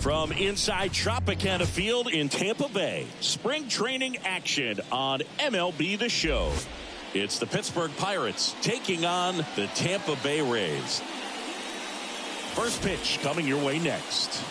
From inside Tropicana Field in Tampa Bay, spring training action on MLB The Show. It's the Pittsburgh Pirates taking on the Tampa Bay Rays. First pitch coming your way next.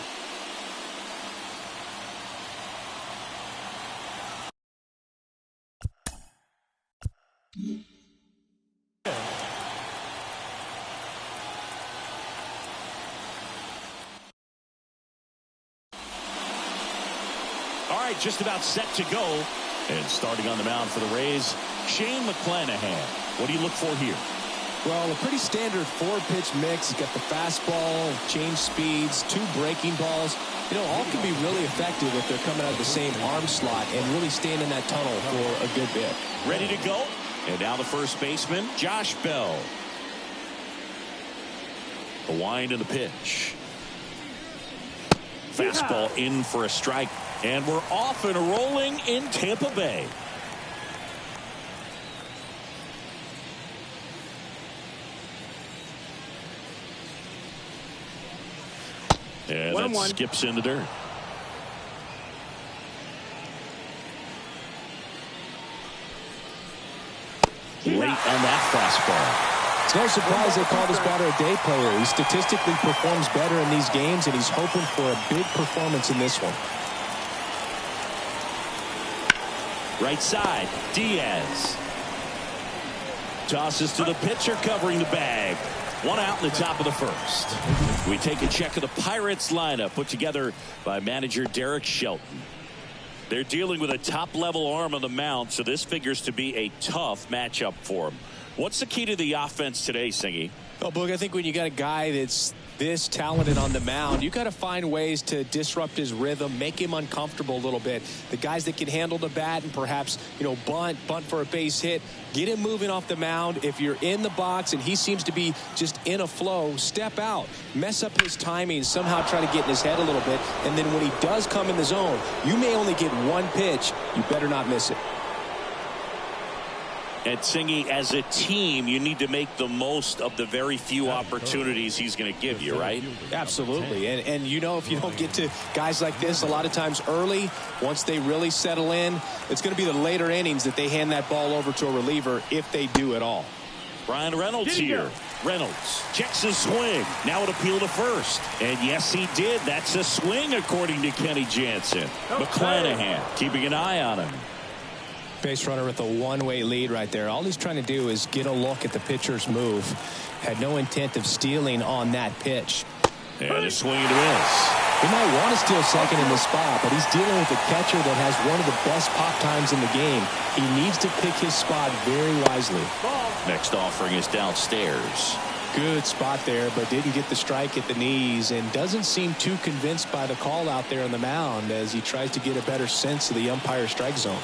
All right, just about set to go. And starting on the mound for the Rays, Shane McClanahan. What do you look for here? Well, a pretty standard four-pitch mix. He's got the fastball, change speeds, two breaking balls. You know, all can be really effective if they're coming out of the same arm slot and really staying in that tunnel for a good bit. Ready to go. And now the first baseman, Josh Bell. The wind and the pitch. Fastball in for a strike. And we're off and rolling in Tampa Bay. And that skips in the dirt. Late on that fastball. It's no surprise they call this batter a day player. He statistically performs better in these games, and he's hoping for a big performance in this one. Right side, Diaz. Tosses to the pitcher covering the bag. One out in the top of the first. We take a check of the Pirates lineup put together by manager Derek Shelton. They're dealing with a top-level arm on the mound, so this figures to be a tough matchup for them. What's the key to the offense today, Singy? Well, Boog, I think when you got a guy that's this talented on the mound, you got to find ways to disrupt his rhythm, make him uncomfortable a little bit. The guys that can handle the bat and perhaps, you know, bunt for a base hit, get him moving off the mound. If you're in the box and he seems to be just in a flow, step out, mess up his timing, somehow try to get in his head a little bit. And then when he does come in the zone, you may only get one pitch. You better not miss it. And Singy, as a team, you need to make the most of the very few opportunities he's going to give you, right? Absolutely. And you know, if you don't get to guys like this a lot of times early, once they really settle in, it's going to be the later innings that they hand that ball over to a reliever, if they do at all. Brian Reynolds here. Reynolds checks his swing. Now it appeal to first. And yes, he did. That's a swing, according to Kenny Jansen. McClanahan keeping an eye on him. Base runner with a one-way lead right there. All he's trying to do is get a look at the pitcher's move. Had no intent of stealing on that pitch. And a swing and a miss. He might want to steal second in this spot, but he's dealing with a catcher that has one of the best pop times in the game. He needs to pick his spot very wisely. Next offering is downstairs. Good spot there, but didn't get the strike at the knees and doesn't seem too convinced by the call out there on the mound as he tries to get a better sense of the umpire's strike zone.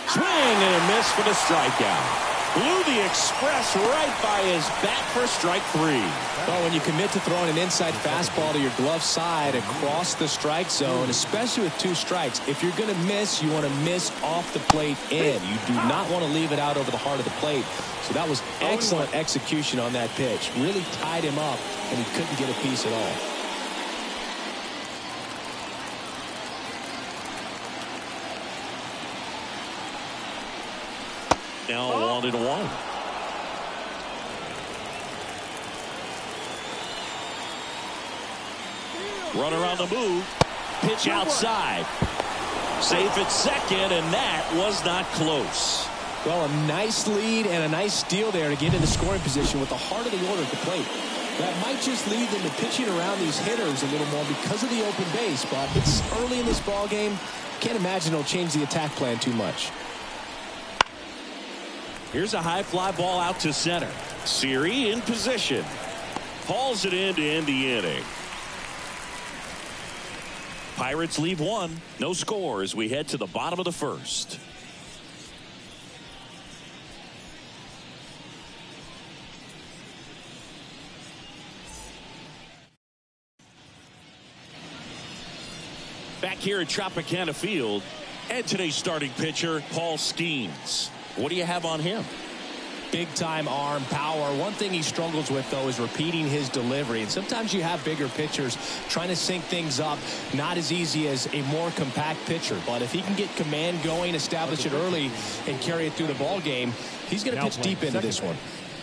Swing and a miss for the strikeout. Blew the express right by his bat for strike three. Well, when you commit to throwing an inside fastball to your glove side across the strike zone, especially with two strikes, if you're going to miss, you want to miss off the plate in. You do not want to leave it out over the heart of the plate. So that was excellent execution on that pitch. Really tied him up, and he couldn't get a piece at all. Now 1-1. Runner on the move. Pitch outside. Safe at second, and that was not close. Well, a nice lead and a nice steal there to get into scoring position with the heart of the order at the plate. That might just lead them to pitching around these hitters a little more because of the open base, but it's early in this ball game. Can't imagine it'll change the attack plan too much. Here's a high fly ball out to center. Siri in position. Hauls it in to end the inning. Pirates leave one. No score as we head to the bottom of the first. Back here at Tropicana Field, and today's starting pitcher, Paul Skeens. What do you have on him? Big-time arm power. One thing he struggles with, though, is repeating his delivery. And sometimes you have bigger pitchers trying to sync things up. Not as easy as a more compact pitcher. But if he can get command going, establish it early, and carry it through the ball game, he's going to pitch deep into this one.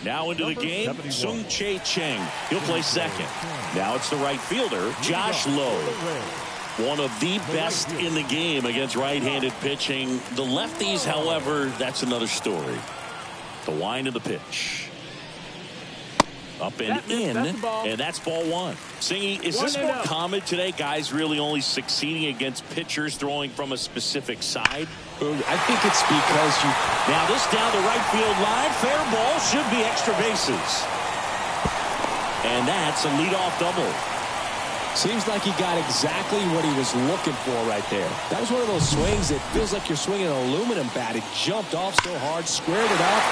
Now into the game, Sung-Chae Chang. He'll play second. Now it's the right fielder, Josh Lowe. One of the best in the game against right-handed pitching. The lefties, however, that's another story. The wind of the pitch. Up and in, and that's ball one. Singy, is this more common today? Guys really only succeeding against pitchers throwing from a specific side? I think it's because you... Now this down the right field line. Fair ball, should be extra bases. And that's a leadoff double. Seems like he got exactly what he was looking for right there. That was one of those swings that feels like you're swinging an aluminum bat. It jumped off so hard, squared it up,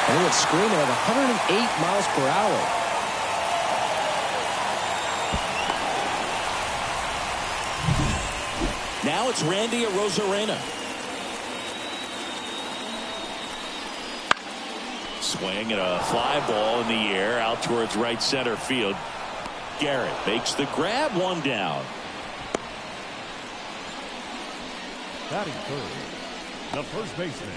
and it went screaming at 108 miles per hour. Now it's Randy Arozarena. Swing and a fly ball in the air out towards right center field. Garrett makes the grab, one down. Batting third, the first baseman,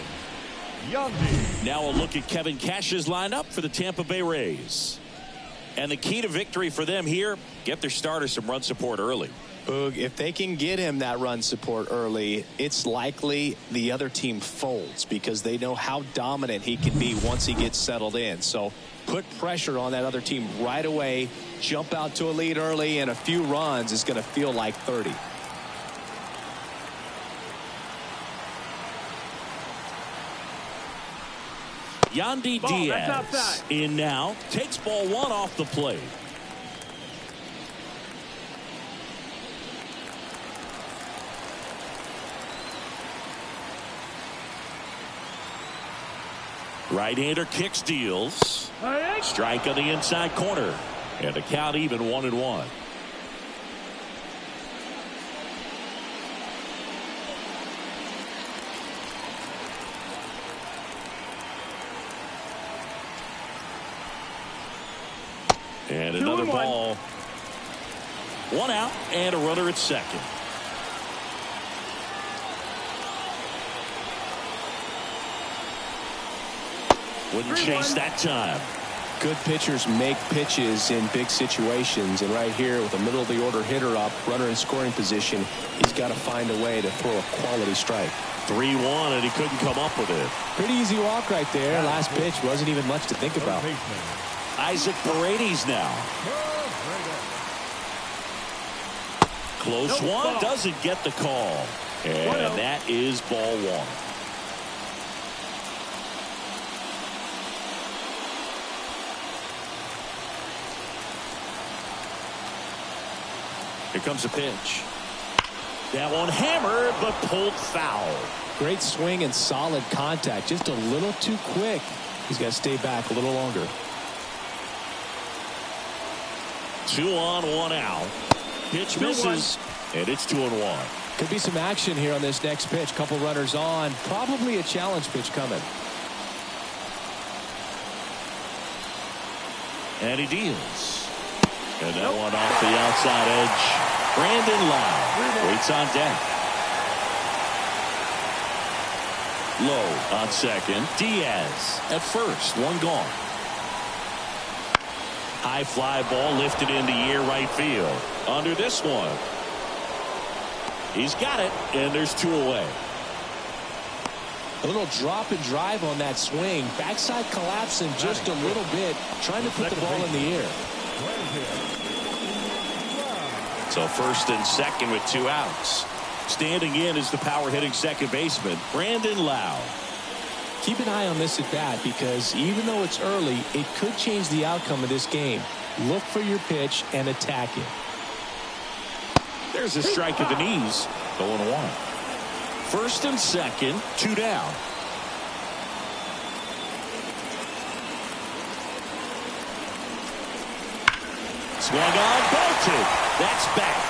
Yandy. Now a look at Kevin Cash's lineup for the Tampa Bay Rays. And the key to victory for them here, get their starter some run support early. Boog, if they can get him that run support early, it's likely the other team folds because they know how dominant he can be once he gets settled in. So put pressure on that other team right away, jump out to a lead early, and a few runs is going to feel like 30. Yandy Diaz in now, takes ball one off the plate. Right-hander kicks, deals. Strike on the inside corner. And the count even 1-1. And another ball. One out and a runner at second. Wouldn't chase that time. Good pitchers make pitches in big situations, and right here with a middle of the order hitter up, runner in scoring position, he's got to find a way to throw a quality strike. 3-1, and he couldn't come up with it. Pretty easy walk right there. Last pitch wasn't even much to think about. Isaac Paredes now. Close one, doesn't get the call. And that is ball one. Here comes a pitch. That one hammered, but pulled foul. Great swing and solid contact. Just a little too quick. He's got to stay back a little longer. 2 on, 1 out. Pitch misses, and it's 2-1. Could be some action here on this next pitch. Couple runners on. Probably a challenge pitch coming. And he deals. And that one off the outside edge. Brandon Lowe waits on deck. Lowe on second. Diaz at first. One gone. High fly ball lifted into near right field. Under this one. He's got it, and there's 2 away. A little drop and drive on that swing. Backside collapsing just a little bit, trying to put the ball in the air. So first and second with 2 outs. Standing in is the power hitting second baseman, Brandon Lowe. Keep an eye on this at bat because even though it's early, it could change the outcome of this game. Look for your pitch and attack it. There's a strike at the knees. 0-1. First and second, 2 down. Swung on, bolted. That's back.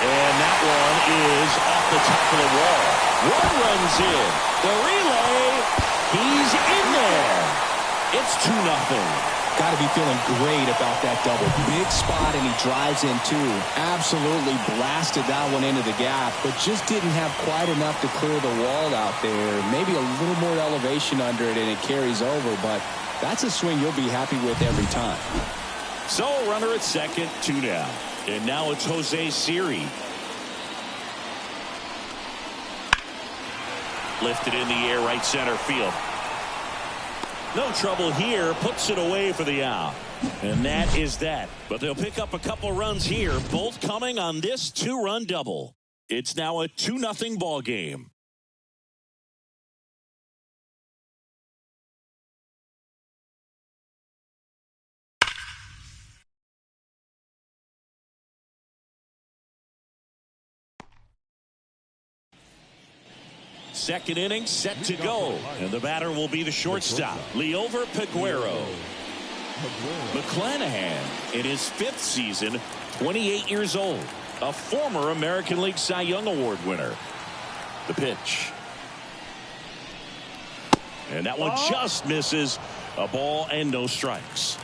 And that one is off the top of the wall. One runs in. The relay He's in there. It's 2-0. Got to be feeling great about that double. Big spot, and he drives in two. Absolutely blasted that one into the gap, but just didn't have quite enough to clear the wall out there. Maybe a little more elevation under it, and it carries over, but that's a swing you'll be happy with every time. So runner at second, 2 down. And now it's Jose Siri. Lifted in the air, right center field. No trouble here, puts it away for the out. And that is that. But they'll pick up a couple runs here, both coming on this 2-run double. It's now a 2-0 ball game. Second inning set to go, and the batter will be the shortstop, Liover Peguero. McClanahan, in his 5th season, 28 years old, a former American League Cy Young Award winner. The pitch. And that one just misses. A ball and no strikes.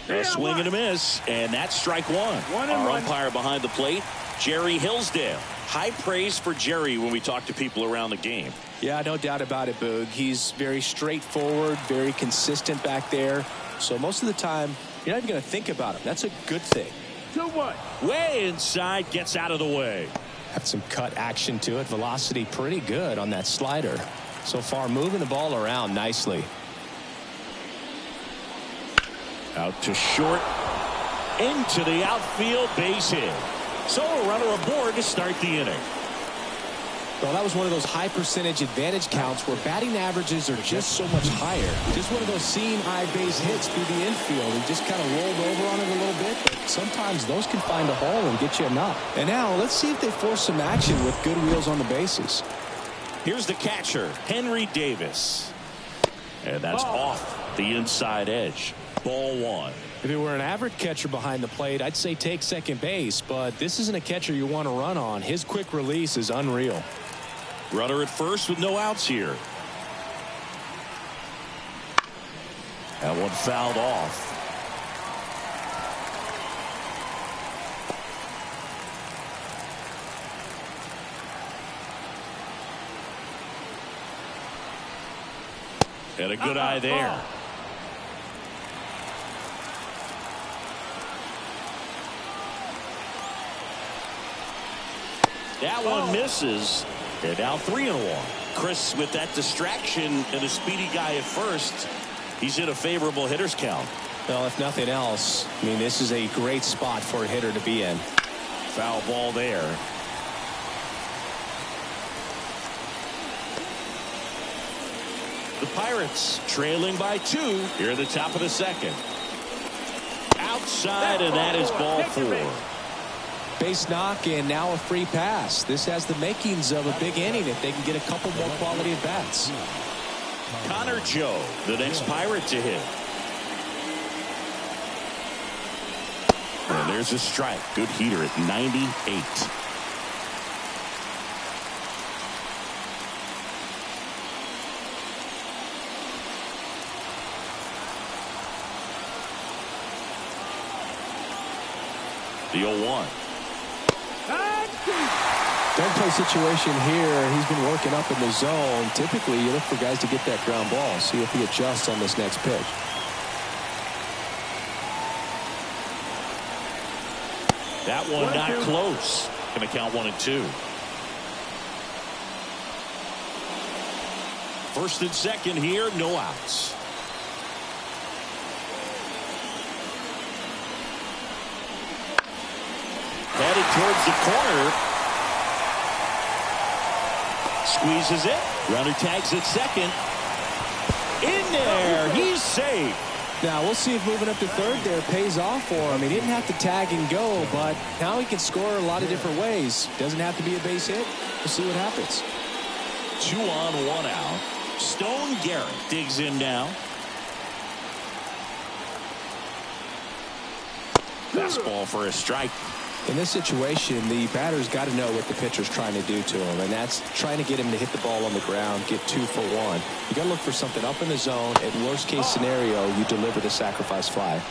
A swing and a miss, and that's strike one. Our umpire behind the plate, Jerry Hillsdale. High praise for Jerry when we talk to people around the game. Yeah, no doubt about it, Boog. He's very straightforward, very consistent back there. So most of the time, you're not even going to think about him. That's a good thing. 2-1. Way inside, gets out of the way. Had some cut action to it. Velocity pretty good on that slider. So far, moving the ball around nicely. Out to short, into the outfield, base hit. So a runner aboard to start the inning. Well, that was one of those high percentage advantage counts where batting averages are just so much higher. Just one of those seeing eye base hits through the infield. He just kind of rolled over on it a little bit, but sometimes those can find a hole and get you a knock. And now let's see if they force some action with good wheels on the bases. Here's the catcher, Henry Davis. And that's off the inside edge. Ball one. If it were an average catcher behind the plate, I'd say take second base, but this isn't a catcher you want to run on. His quick release is unreal. Runner at first with no outs here. That one fouled off. And a good eye there. That one misses. And now 3-1. Chris with that distraction and a speedy guy at first. He's in a favorable hitter's count. Well, if nothing else, I mean, this is a great spot for a hitter to be in. Foul ball there. The Pirates trailing by 2 here at the top of the second. Outside, and that is ball 4. Base knock, and now a free pass. This has the makings of a big inning if they can get a couple more quality at bats. Connor Joe, the next Pirate to hit. And there's a strike. Good heater at 98. The 0-1. Double play situation here. He's been working up in the zone. Typically, you look for guys to get that ground ball. See if he adjusts on this next pitch. That one not close. Going to count 1-2. First and second here, no outs. Headed towards the corner. Squeezes it. Runner tags at second. In there. He's safe. Now, we'll see if moving up to third there pays off for him. He didn't have to tag and go, but now he can score a lot of different ways. Doesn't have to be a base hit. We'll see what happens. 2 on, 1 out. Stone Garrett digs in now. Fastball for a strike. In this situation, the batter's got to know what the pitcher's trying to do to him, and that's trying to get him to hit the ball on the ground, get 2 for 1. You got to look for something up in the zone. At worst case scenario, you deliver the sacrifice fly.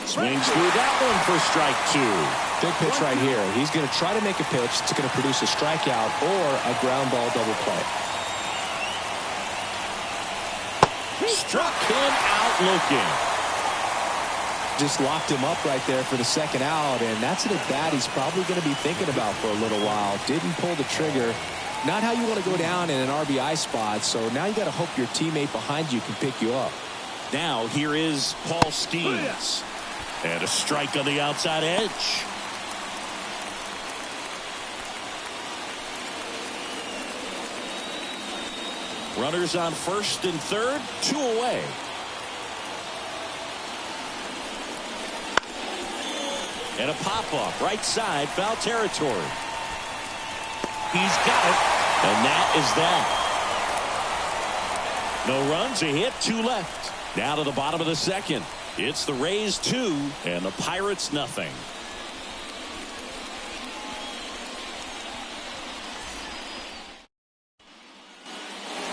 Swings through that one for strike 2. Big pitch right here. He's going to try to make a pitch that's going to produce a strikeout or a ground ball double play. Struck him out looking. Just locked him up right there for the second out, and that's an at-bat he's probably going to be thinking about for a little while. Didn't pull the trigger. Not how you want to go down in an RBI spot, so now you got to hope your teammate behind you can pick you up. Now here is Paul Skeens. And a strike on the outside edge. Runners on first and third, 2 away. And a pop-up right side, foul territory. He's got it, and that is that. No runs, a hit, 2 left. Now to the bottom of the second. It's the Rays 2 and the Pirates nothing.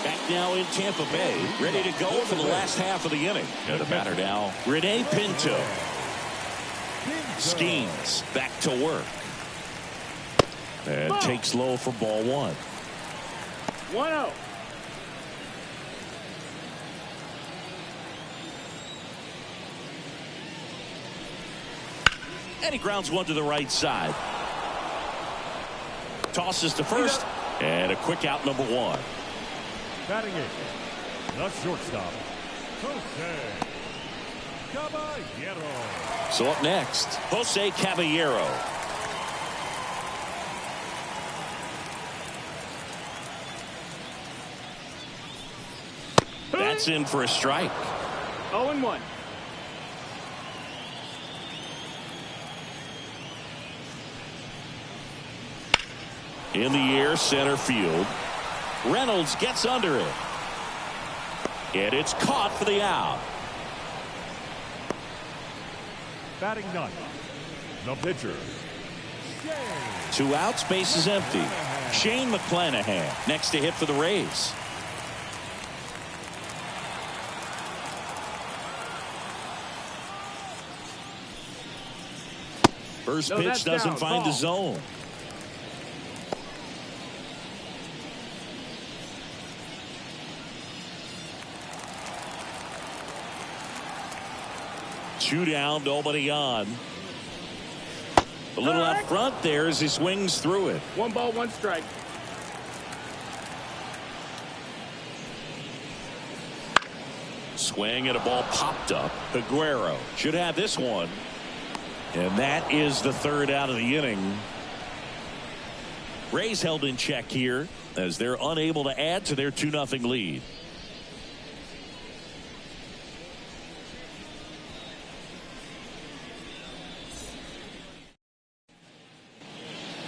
Back now in Tampa Bay, ready to go for the last half of the inning. And the batter now, Rene Pinto. Skeens back to work. And takes low for ball 1. 1-0. And he grounds one to the right side. Tosses to first. And a quick out, number 1. Batting it, the shortstop, Jose Caballero. So up next, Jose Caballero. That's in for a strike. 0-1. In the air, center field. Reynolds gets under it. And it's caught for the out. Batting 9, the pitcher, 2 outs, base is empty. Shane McClanahan next to hit for the Rays. First pitch doesn't find the zone. Two down, nobody on. A little out front there as he swings through it. 1 ball, 1 strike. Swing and a ball popped up. Aguero should have this one. And that is the 3rd out of the inning. Rays held in check here as they're unable to add to their 2-0 lead.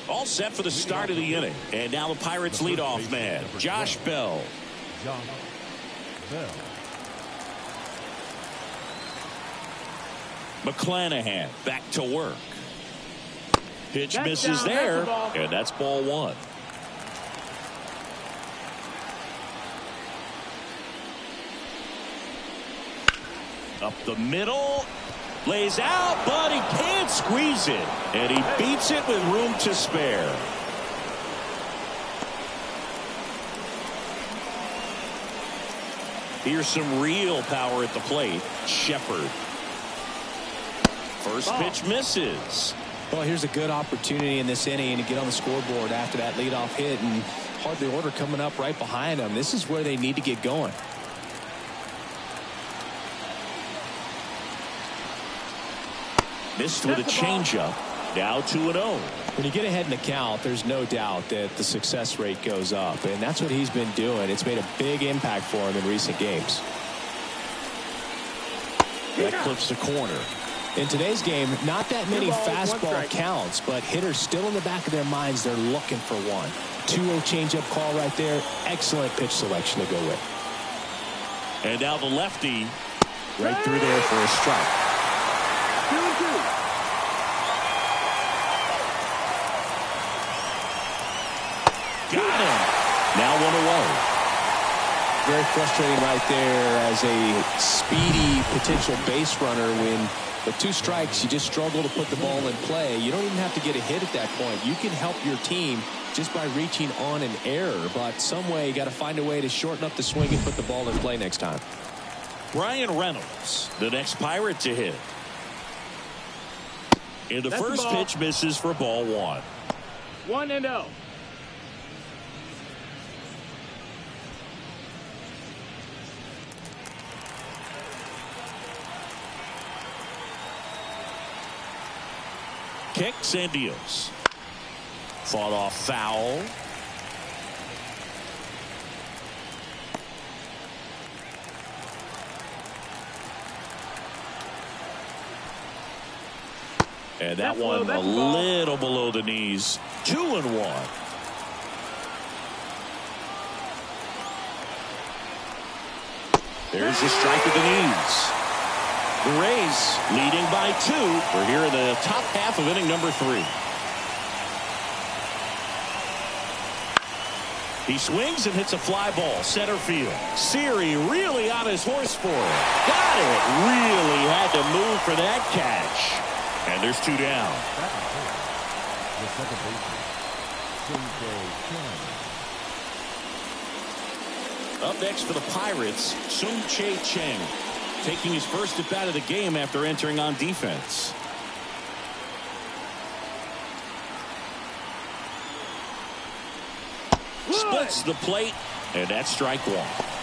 All set for the start of the inning. And now the Pirates leadoff man, Josh Bell. Josh Bell. McClanahan back to work. Pitch That's misses down, there, that's and that's ball 1. Up the middle. Lays out, but he can't squeeze it. And he beats it with room to spare. Here's some real power at the plate. Shepard. First pitch misses. Well, here's a good opportunity in this inning to get on the scoreboard after that leadoff hit, and hardly order coming up right behind them. This is where they need to get going. Missed with a changeup. Now 2-0. When you get ahead in the count, there's no doubt that the success rate goes up, and that's what he's been doing. It's made a big impact for him in recent games. That clips the corner. In today's game, not that many fastball counts, but hitters still in the back of their minds, they're looking for one. 2-0 changeup call right there. Excellent pitch selection to go with. And now the lefty right through there for a strike. 2-2. Got him. Now 1 away. Very frustrating right there as a speedy potential base runner when with 2 strikes you just struggle to put the ball in play. You don't even have to get a hit at that point. You can help your team just by reaching on an error, but some way you got to find a way to shorten up the swing and put the ball in play next time. Brian Reynolds, the next Pirate to hit. And the first pitch misses for ball 1. 1-0. Kicks and deals. Fought off foul. And that one a little below the knees. 2-1. There's a strike at the knees. The Rays leading by 2. We're here in the top half of inning number 3. He swings and hits a fly ball center field. Siri really on his horse for it. Got it. Really had to move for that catch. And there's 2 down. The second baseman, Up next for the Pirates, Sung-Chae Cheng, taking his first at bat of the game after entering on defense. Splits the plate, and that's strike 1.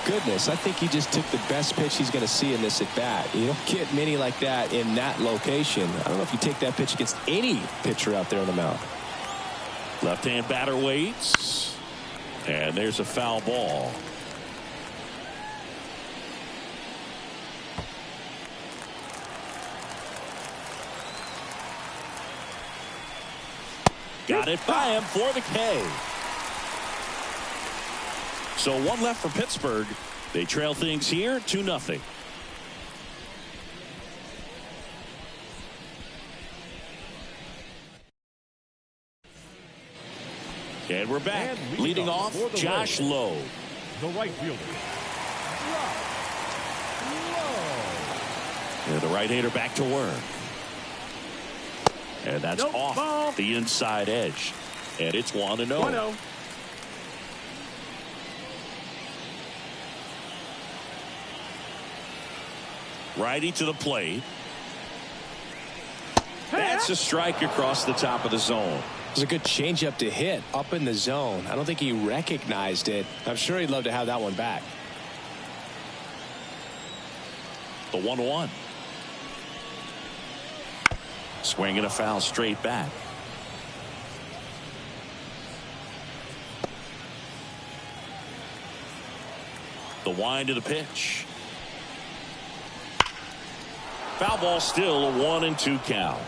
Goodness, I think he just took the best pitch he's going to see in this at bat. You don't get many like that in that location. I don't know if you take that pitch against any pitcher out there on the mound. Left-hand batter waits, and there's a foul ball. Got it by him for the K. So 1 left for Pittsburgh. They trail things here 2-0. And we're back. And leading off, Josh Lowe. the right fielder. And the right-hander back to work. And that's off the inside edge. And it's 1-0. 1-0. Righty to the plate. That's a strike across the top of the zone. It was a good changeup to hit up in the zone. I don't think he recognized it. I'm sure he'd love to have that one back. The 1-1. Swing and a foul straight back. The wind of the pitch. Foul ball, still a 1-2 count.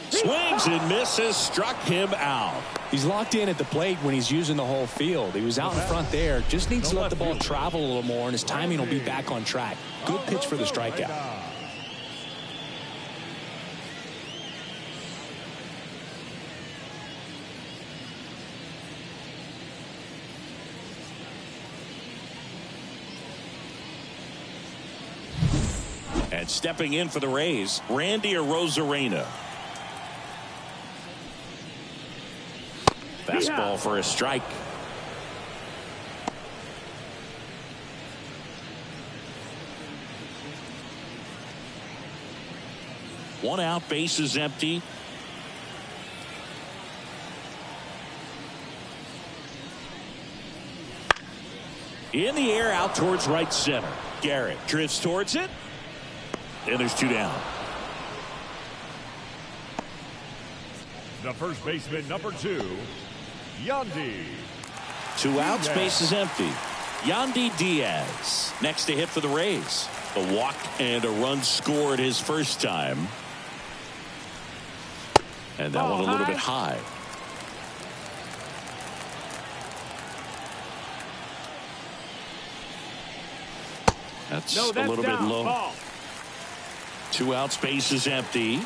Swings and misses, struck him out. He's locked in at the plate when he's using the whole field. He was out in front there. Just needs to let the ball travel a little more, and his timing will be back on track. Good pitch for the strikeout. And stepping in for the Rays, Randy Arozarena. Fastball for a strike. One out, base is empty. In the air, out towards right center. Garrett drifts towards it. And there's 2 down. The first baseman, number 2, Yandy. 2 outs, base is empty. Yandy Diaz next to hit for the Rays. A walk and a run scored his first time. And that one a little bit high. That's a little bit low. Ball. 2 outs, base is empty.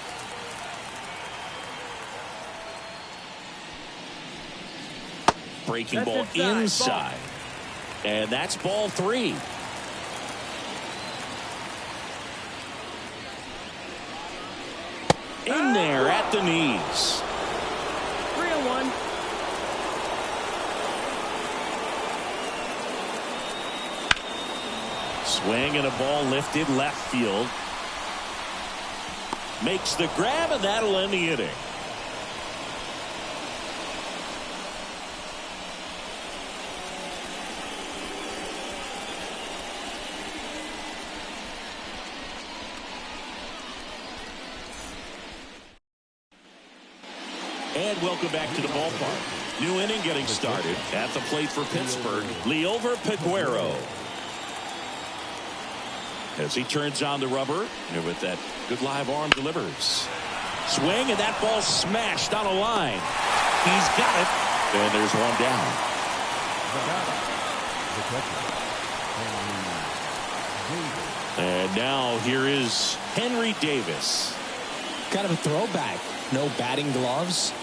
Breaking ball inside. And that's ball 3. In there at the knees. 3-1. Swing and a ball lifted left field. Makes the grab, and that'll end the inning. And welcome back to the ballpark. New inning getting started. At the plate for Pittsburgh, Liover Peguero. As he turns on the rubber, and with that good live arm delivers. Swing, and that ball smashed on a line. He's got it. And there's one down. And now here is Henry Davis. Kind of a throwback. No batting gloves.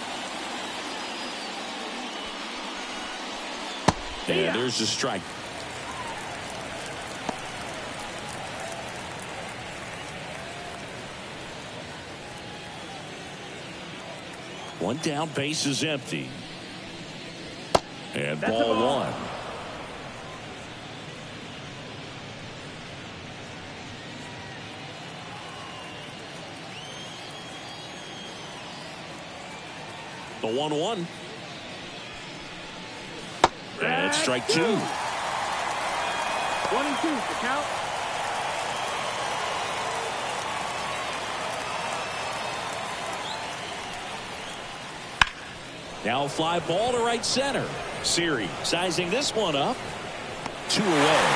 And there's a strike. One down, base is empty. And ball 1. The 1-1. And strike 2. 1-2 the count. Now fly ball to right center. Siri sizing this one up. 2 away.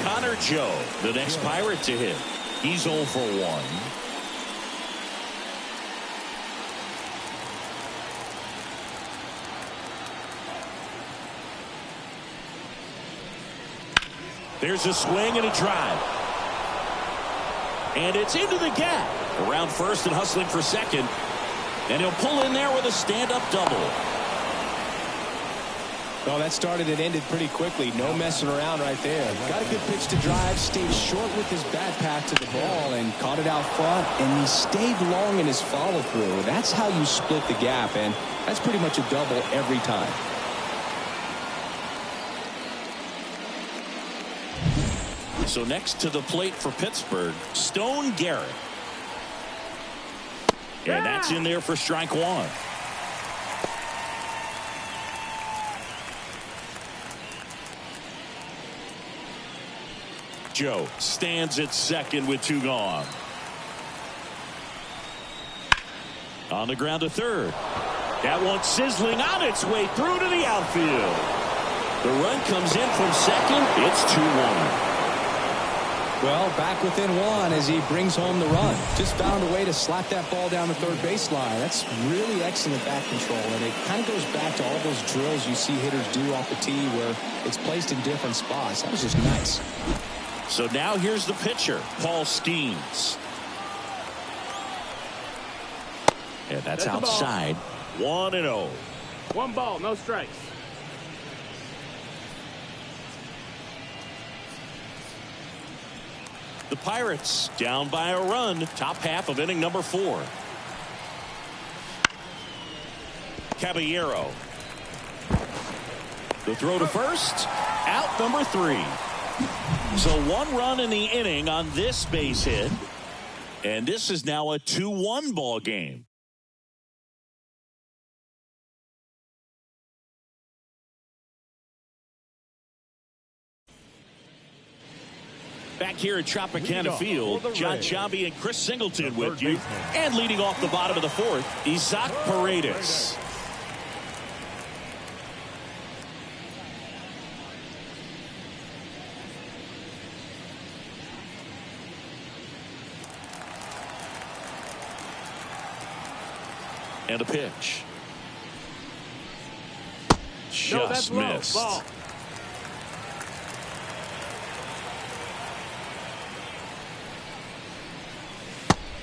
Connor Joe, the next Pirate to hit. He's 0 for 1. There's a swing and a drive. And it's into the gap. Around first and hustling for second. And he'll pull in there with a stand-up double. Well, that started and ended pretty quickly. No messing around right there. Got a good pitch to drive. Stayed short with his bat path to the ball and caught it out front. And he stayed long in his follow-through. That's how you split the gap. And that's pretty much a double every time. So next to the plate for Pittsburgh, Stone Garrett. And that's in there for strike 1. Joe stands at second with 2 gone. On the ground to third. That one sizzling on its way through to the outfield. The run comes in from second. It's 2-1. Well, back within 1 as he brings home the run. Just found a way to slap that ball down the third baseline. That's really excellent bat control, and it kind of goes back to all those drills you see hitters do off the tee where it's placed in different spots. That was just nice. So now here's the pitcher, Paul Skeens. And that's outside. 1-0. 1 ball, no strikes. The Pirates down by a run, top half of inning number 4. Caballero. The throw to first, out number 3. So 1 run in the inning on this base hit, and this is now a 2-1 ball game. Back here at Tropicana Field, John Giambi and Chris Singleton with you. And leading off the bottom of the 4th, Isaac Paredes. And a pitch. No, that's Just low. missed. Ball.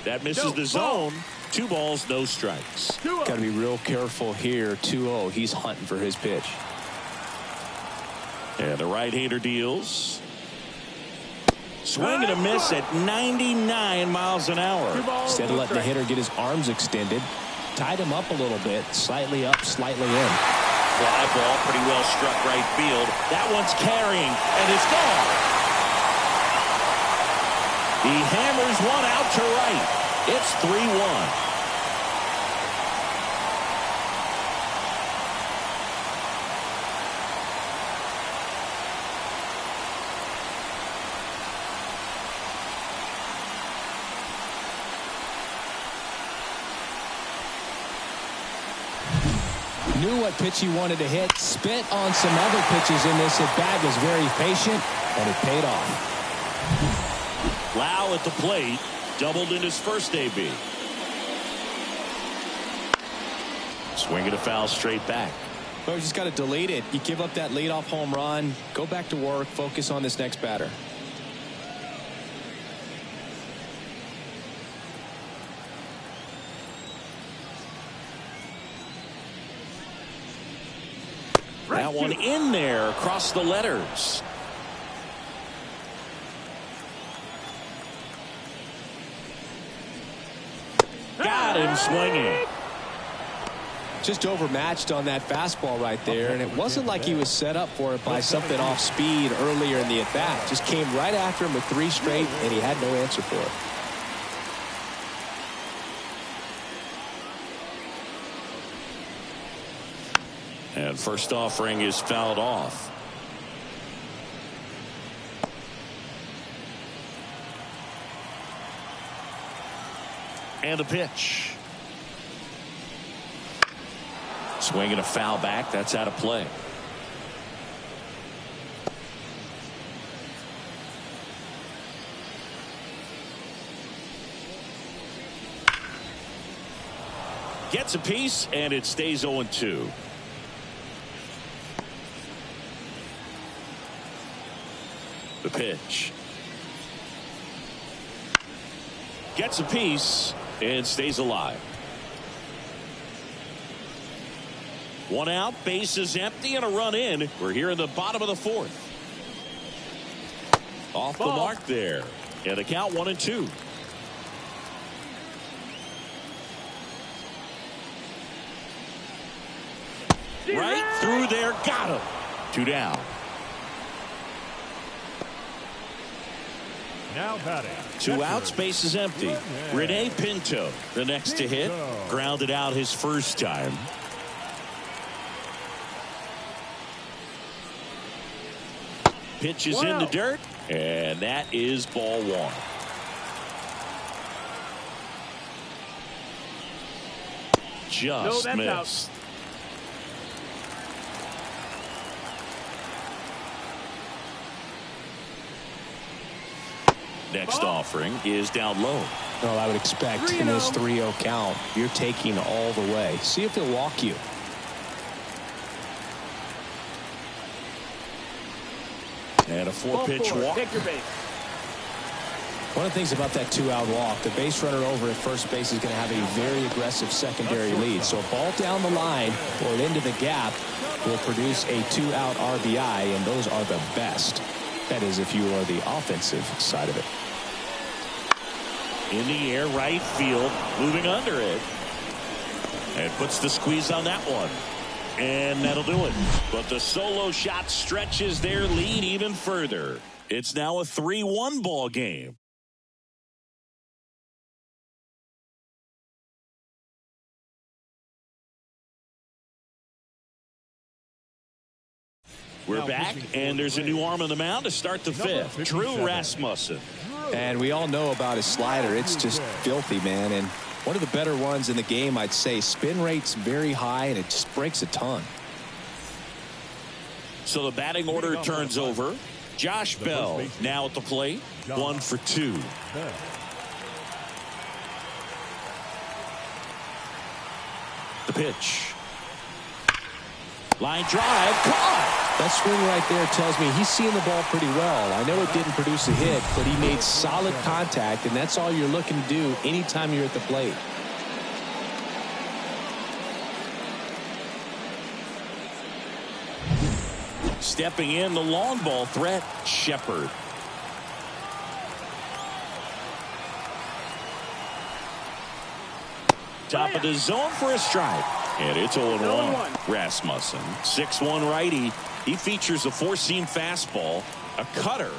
That misses No, the ball. zone. 2 balls, no strikes. 2-0. Got to be real careful here. 2-0. He's hunting for his pitch. And the right-hander deals. Swing and a miss at 99 miles an hour. 2 balls, Instead of no letting the strikes. hitter get his arms extended, tied him up a little bit, slightly up, slightly in. Fly ball, pretty well struck right field. That one's carrying, and it's gone. He hammers one out to right. It's 3-1. Knew what pitch he wanted to hit, spit on some other pitches in this at bat, was very patient, and it paid off. Lau at the plate, doubled in his first AB. Swing and a foul straight back. Well, you just got to delete it. You give up that leadoff home run, go back to work, focus on this next batter. That one in there across the letters. Got him swinging. Just overmatched on that fastball right there, and it wasn't like he was set up for it by something off speed earlier in the at-bat. Just came right after him with 3 straight, and he had no answer for it. And first offering is fouled off. And a pitch. Swing and a foul back. That's out of play. Gets a piece, and it stays 0-2. The pitch. Gets a piece and stays alive. 1 out, base is empty, and a run in. We're here in the bottom of the 4th. Off the mark there. And the count 1-2. Right through there, got him. 2 down. Now batting. 2 outs, base is empty. Rene Pinto, the next to hit, grounded out his first time. Pitch is in the dirt, and that is ball 1. Just that's missed. out. Next offering is down low. Well, I would expect in this 3-0 count, you're taking all the way. See if he'll walk you. And a 4-pitch walk. Take your base. One of the things about that 2-out walk, the base runner over at first base is going to have a very aggressive secondary lead. So a ball down the line or into the gap will produce a 2-out RBI, and those are the best. That is, if you are the offensive side of it. In the air, right field, moving under it. And puts the squeeze on that one. And that'll do it. But the solo shot stretches their lead even further. It's now a 3-1 ball game. We're back, and there's a new arm on the mound to start the 5th. Drew Rasmussen. And we all know about his slider. It's just filthy, man. And one of the better ones in the game, I'd say. Spin rate's very high, and it just breaks a ton. So the batting order turns over. Josh Bell now at the plate. 1 for 2. The pitch. Line drive. Caught. That swing right there tells me he's seeing the ball pretty well. I know it didn't produce a hit, but he made solid contact, and that's all you're looking to do anytime you're at the plate. Stepping in, the long ball threat, Shepard. Top of the zone for a strike. And it's 0-1. Rasmussen, 6'1" righty. He features a four-seam fastball, a cutter,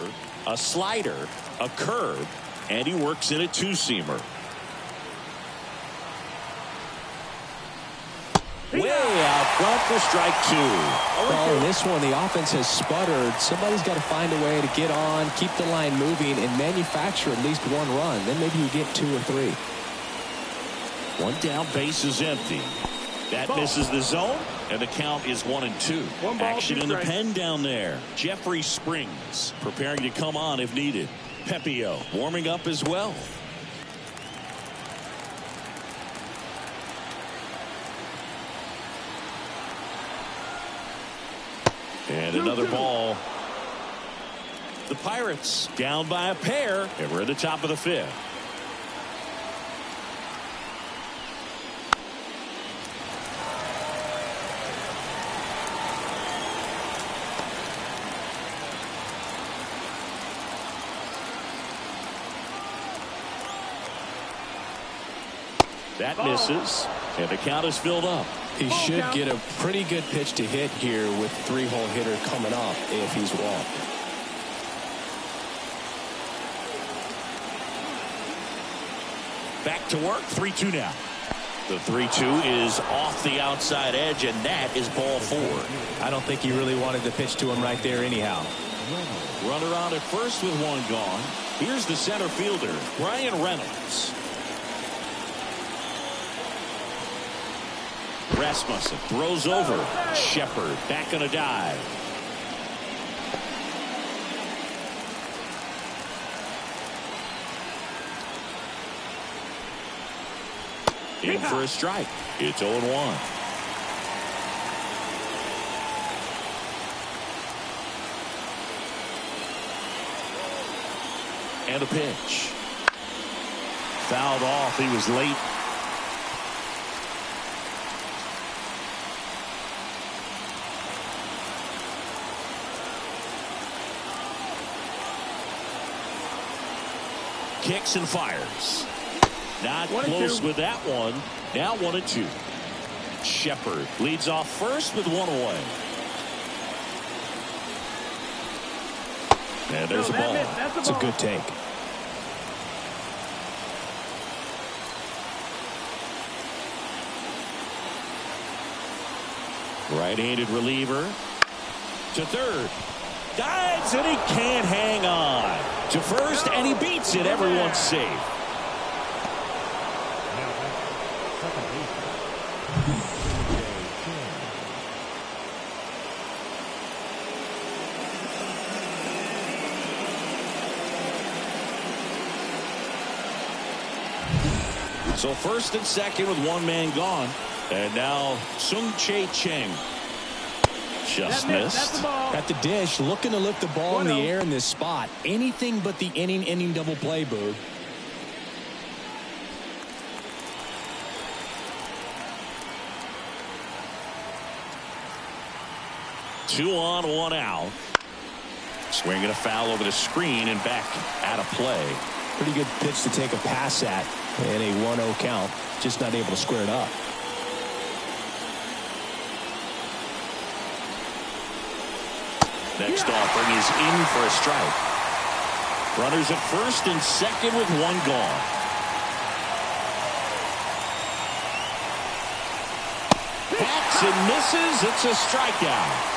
a slider, a curve, and he works in a two-seamer. Way out front for strike two. Well, in this one, the offense has sputtered. Somebody's got to find a way to get on, keep the line moving, and manufacture at least one run. Then maybe you get 2 or 3. One down, base is empty. That misses the zone, and the count is 1-2. Action in the pen down there. Jeffrey Springs preparing to come on if needed. Pepio warming up as well. And another ball. The Pirates down by a pair, and we're at the top of the 5th. That misses, and the count is filled up. He should get a pretty good pitch to hit here with 3-hole hitter coming up if he's walked. Back to work, 3-2 now. The 3-2 is off the outside edge, and that is ball 4. I don't think he really wanted to pitch to him right there anyhow. Runner on at first with one gone. Here's the center fielder, Brian Reynolds. Rasmussen throws over. Shepard back on a dive. In for a strike. It's 0-1. And a pitch. Fouled off. He was late. Kicks and fires. Not close with that one. Now 1-2. Shepard leads off first with one away. And there's a ball. That's a good take. Right-handed reliever to third. Dives and he can't hang on. To first, and he beats it. Everyone's safe. So first and second with one man gone. And now Sung Chae Cheng. Just missed. At the dish, looking to lift the ball in the air in this spot. Anything but the inning double play, Boog. Two on, one out. Swinging a foul over the screen and back out of play. Pretty good pitch to take a pass at in a 1-0 count. Just not able to square it up. Next offering is in for a strike. Runners at first and second with one gone. Hacks and misses. It's a strikeout.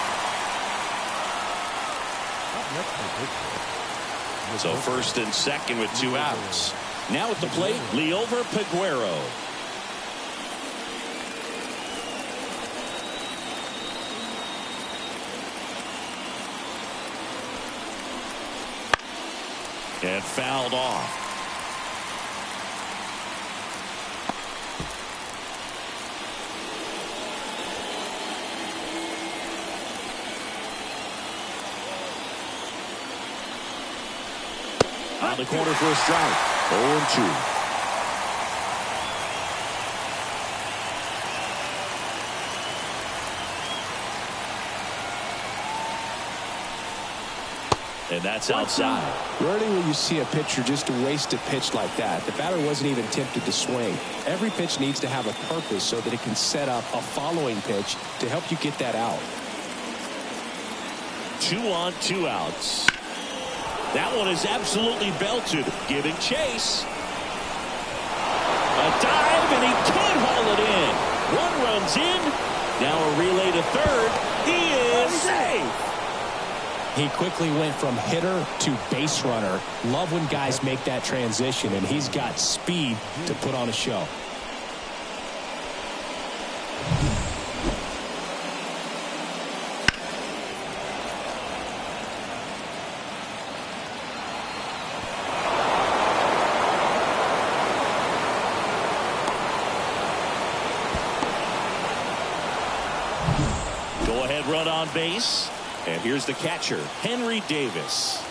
So first and second with two outs. Now at the plate, Liover Peguero. And fouled off. On the corner for a strike. 0-2. And that's outside. Rarely will you see a pitcher just waste a pitch like that. The batter wasn't even tempted to swing. Every pitch needs to have a purpose so that it can set up a following pitch to help you get that out. 2 on, 2 outs. That one is absolutely belted. Giving chase. A dive, and he can't haul it in. 1 runs in. Now a relay to third. He is safe. He quickly went from hitter to base runner. Love when guys make that transition, and he's got speed to put on a show. Go ahead run on base. And here's the catcher, Henry Davis.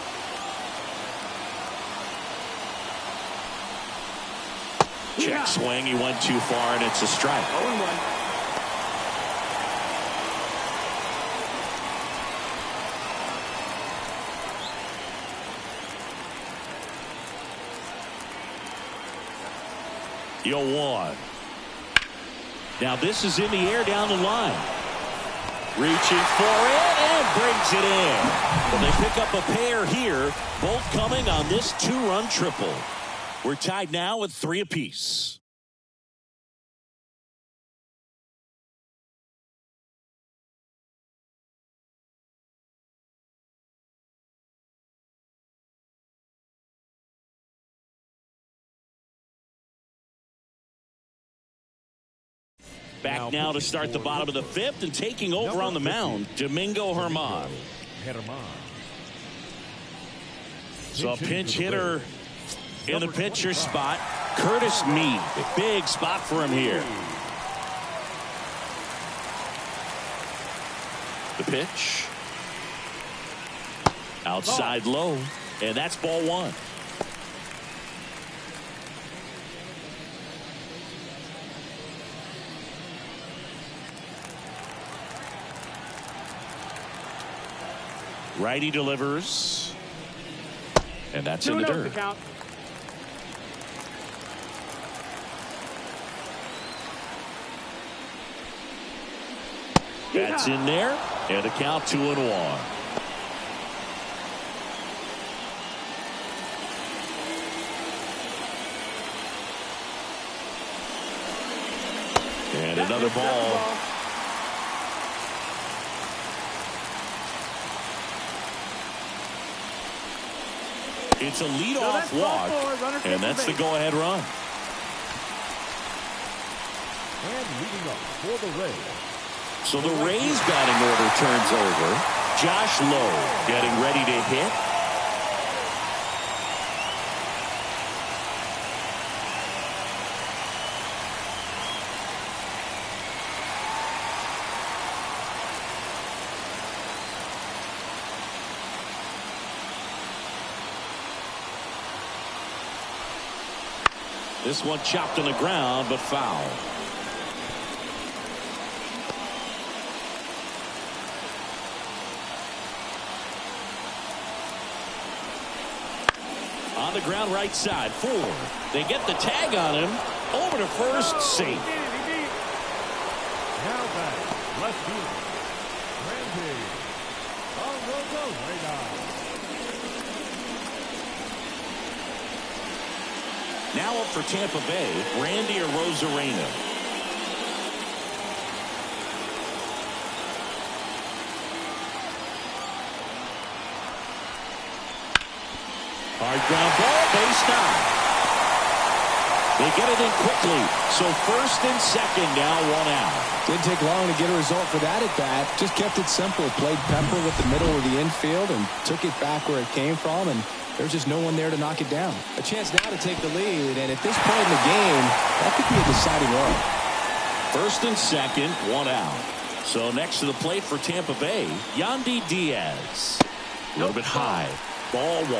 Check swing. He went too far, and it's a strike. 0-1. One. Now this is in the air down the line. Reaching for it and brings it in. Well, they pick up a pair here, both coming on this 2-run triple. We're tied now at 3 apiece. Back now to start the bottom of the 5th, and taking over on the mound, Domingo Germán. So a pinch hitter in the pitcher spot, Curtis Mead. Big spot for him here. The pitch. Outside low, and that's ball 1. Righty delivers. And that's in the dirt. That's in there. And a count 2-1. And another ball. It's a leadoff walk, and that's the go-ahead run. And leading up for the Rays. So the Rays batting order turns over. Josh Lowe getting ready to hit. This one chopped on the ground, but foul. On the ground right side, 4. They get the tag on him. Over to first, safe. Now back, left field. Randy. Now up for Tampa Bay, Randy Arozarena. Hard ground ball, base down. They get it in quickly, so first and second, now 1 out. Didn't take long to get a result for that at bat. Just kept it simple. Played Pepper with the middle of the infield and took it back where it came from, and there's just no one there to knock it down. A chance now to take the lead, and at this point in the game, that could be a deciding run. First and second, 1 out. So next to the plate for Tampa Bay, Yandy Diaz. A little bit high. Ball 1.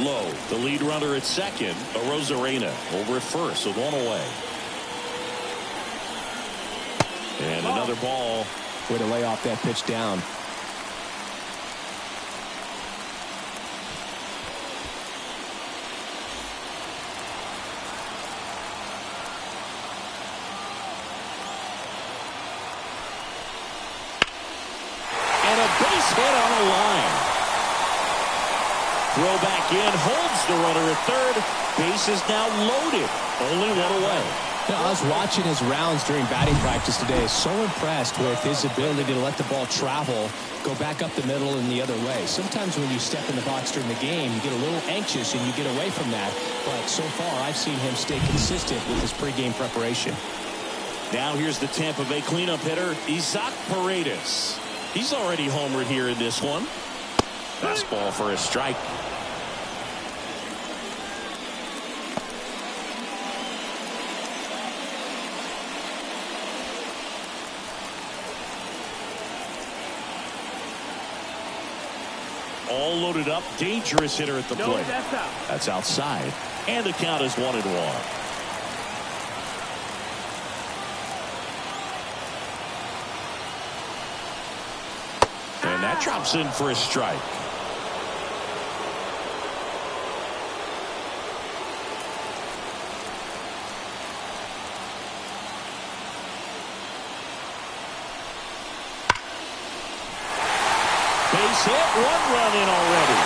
Low, the lead runner at second. Arozarena over at first with one away. And another ball. Way to lay off that pitch down. And a base hit on a line. Throw back in, holds the runner at third. Base is now loaded. Only one away. You know, I was watching his rounds during batting practice today. So impressed with his ability to let the ball travel, go back up the middle and the other way. Sometimes when you step in the box during the game, you get a little anxious and you get away from that. But so far, I've seen him stay consistent with his pregame preparation. Now here's the Tampa Bay cleanup hitter, Isaac Paredes. He's already homered here in this one. Fastball for a strike. All loaded up, dangerous hitter at the plate. That's out. That's outside. And the count is 1-1. And that drops in for a strike. Base hit, one run in already.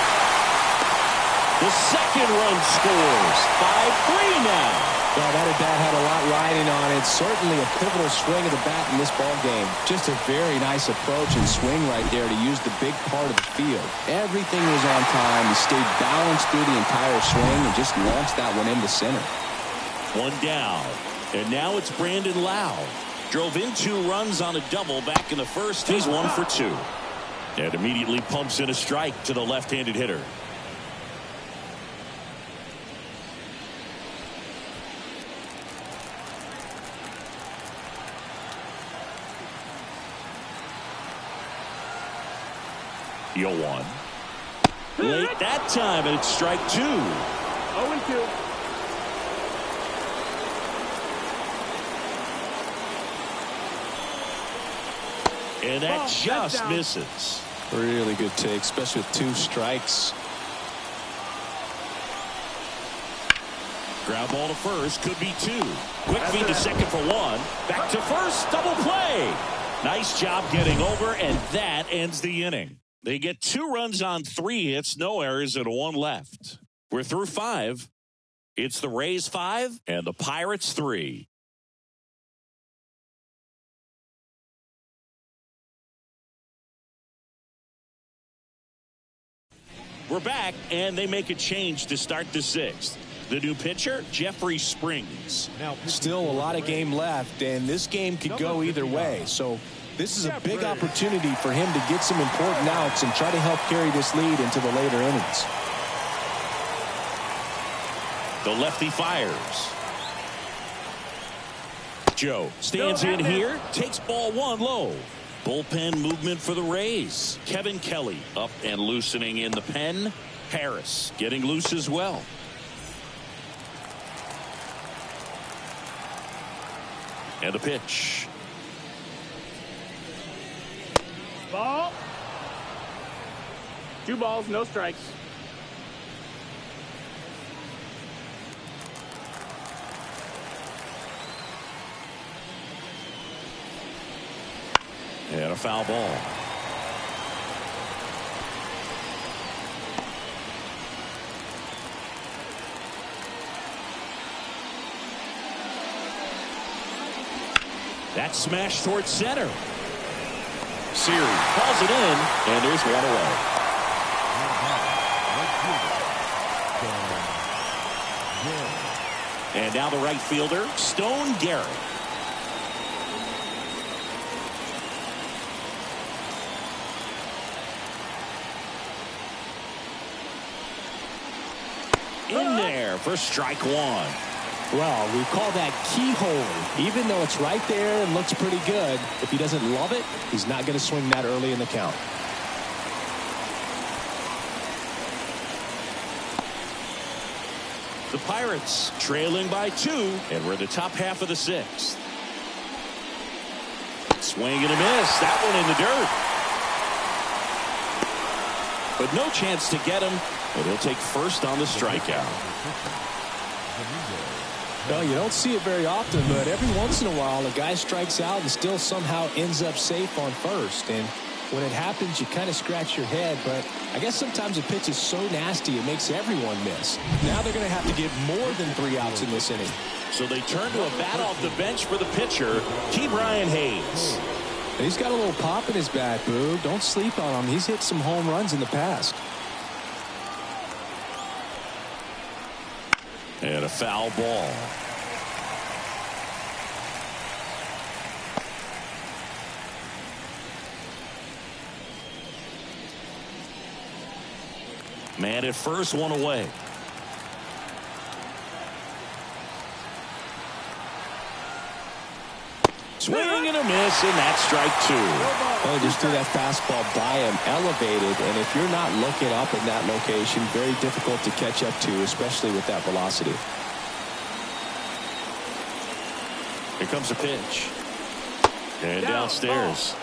The second run scores. 5-3 now. Well, that at bat had a lot riding on it. Certainly a pivotal swing of the bat in this ball game. Just a very nice approach and swing right there to use the big part of the field. Everything was on time. He stayed balanced through the entire swing and just launched that one into center. One down. And now it's Brandon Lau. Drove in 2 runs on a double back in the first. He's 1 for 2. And immediately pumps in a strike to the left-handed hitter. Yo, 1. Late that time, and it's strike 2. 0-2. And that just misses. Really good take, especially with 2 strikes. Ground ball to first, could be 2. Quick feed to second for 1. Back to first, double play. Nice job getting over, and that ends the inning. They get 2 runs on 3 hits, no errors, and 1 left. We're through 5. It's the Rays 5 and the Pirates 3. We're back, and they make a change to start the 6th. The new pitcher, Jeffrey Springs. Still a lot of game left, and this game could go either way. So this is a big opportunity for him to get some important outs and try to help carry this lead into the later innings. The lefty fires. Joe stands in here, takes ball 1 low. Bullpen movement for the Rays. Kevin Kelly up and loosening in the pen. Harris getting loose as well. And the pitch. Ball. 2 balls, no strikes. And a foul ball. That's smashed towards center. Series calls it in, and there's 1 away. And now the right fielder, Stone Garrett. In there for strike 1. Well, we call that keyhole. Even though it's right there and looks pretty good, if he doesn't love it, he's not going to swing that early in the count. The Pirates trailing by 2, and we're in the top half of the 6th. Swing and a miss. That one in the dirt. But no chance to get him, and he'll take first on the strikeout. Well, you don't see it very often, but every once in a while a guy strikes out and still somehow ends up safe on first. And when it happens, you kind of scratch your head, but I guess sometimes a pitch is so nasty it makes everyone miss. Now they're going to have to get more than 3 outs in this inning. So they turn to a bat off the bench for the pitcher, Ke'Bryan Hayes. He's got a little pop in his bat, Boo. Don't sleep on him. He's hit some home runs in the past. And a foul ball. Man at first, 1 away. Swing and a miss, and that's strike 2. Oh, just threw that fastball by him, elevated, and if you're not looking up in that location, very difficult to catch up to, especially with that velocity. Here comes a pitch. And downstairs.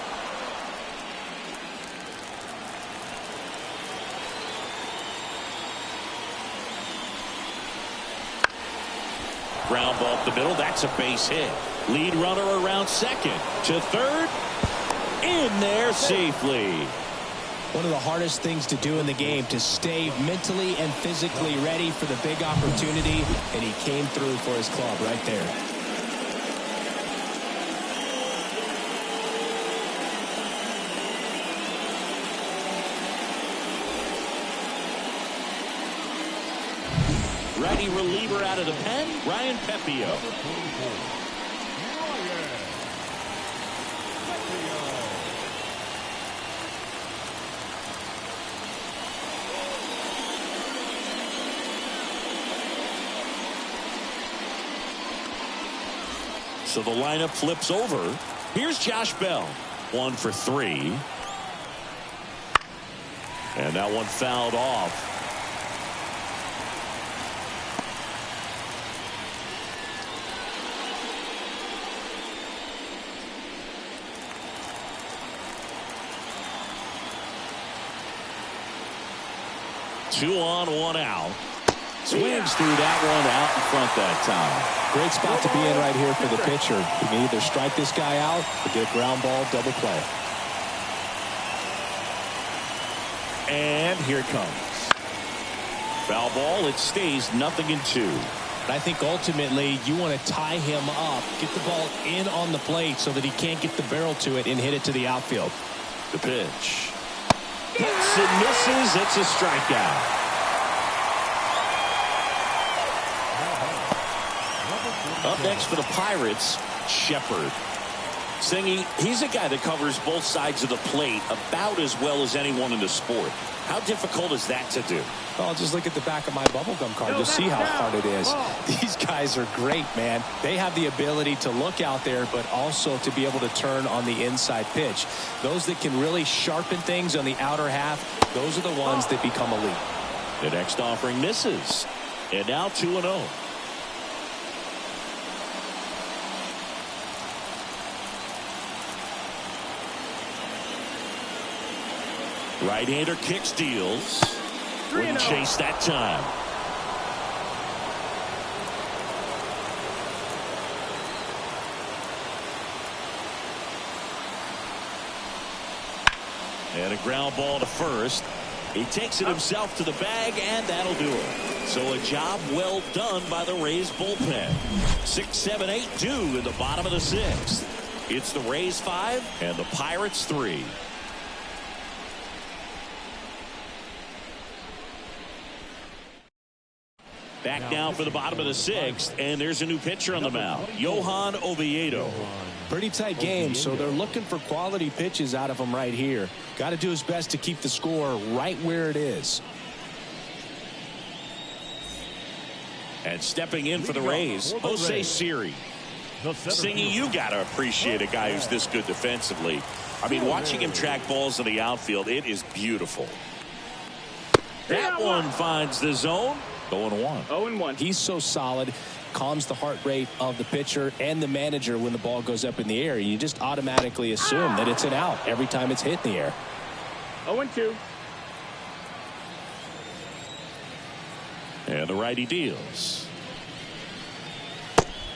Ground ball up the middle. That's a base hit. Lead runner around second. To third. In there safely. One of the hardest things to do in the game, to stay mentally and physically ready for the big opportunity, and he came through for his club right there. Righty reliever out of the pen, Ryan Pepiot. So the lineup flips over. Here's Josh Bell. 1 for 3. And that one fouled off. Two on, 1 out. Swings through that one out in front that time. Great spot to be in right here for the pitcher. You can either strike this guy out or get a ground ball, double play. And here it comes. Foul ball. It stays 0-2. I think ultimately you want to tie him up, get the ball in on the plate so that he can't get the barrel to it and hit it to the outfield. The pitch. Hits and misses. It's a strikeout. Up next for the Pirates, Shepard. Singy, he's a guy that covers both sides of the plate about as well as anyone in the sport. How difficult is that to do? Well, just look at the back of my bubblegum card. You'll see how hard it is. These guys are great, man. They have the ability to look out there, but also to be able to turn on the inside pitch. Those that can really sharpen things on the outer half, those are the ones that become elite. The next offering misses. And now 2-0. Right-hander kicks, deals. Wouldn't chase that time. And a ground ball to first. He takes it himself to the bag, and that'll do it. So a job well done by the Rays bullpen. 6, 7, 8 due in the bottom of the 6th. It's the Rays 5 and the Pirates 3. Back now for the bottom of the 6th, and there's a new pitcher on the mound, Johan Oviedo. Pretty tight game, so they're looking for quality pitches out of him right here. Got to do his best to keep the score right where it is. And stepping in for the Rays, Jose Siri. Singy, you got to appreciate a guy who's this good defensively. I mean, watching him track balls in the outfield, it is beautiful. That one finds the zone. 0-1. 0-1. He's so solid, calms the heart rate of the pitcher and the manager when the ball goes up in the air. You just automatically assume that it's an out every time it's hit in the air. 0-2. And the righty deals.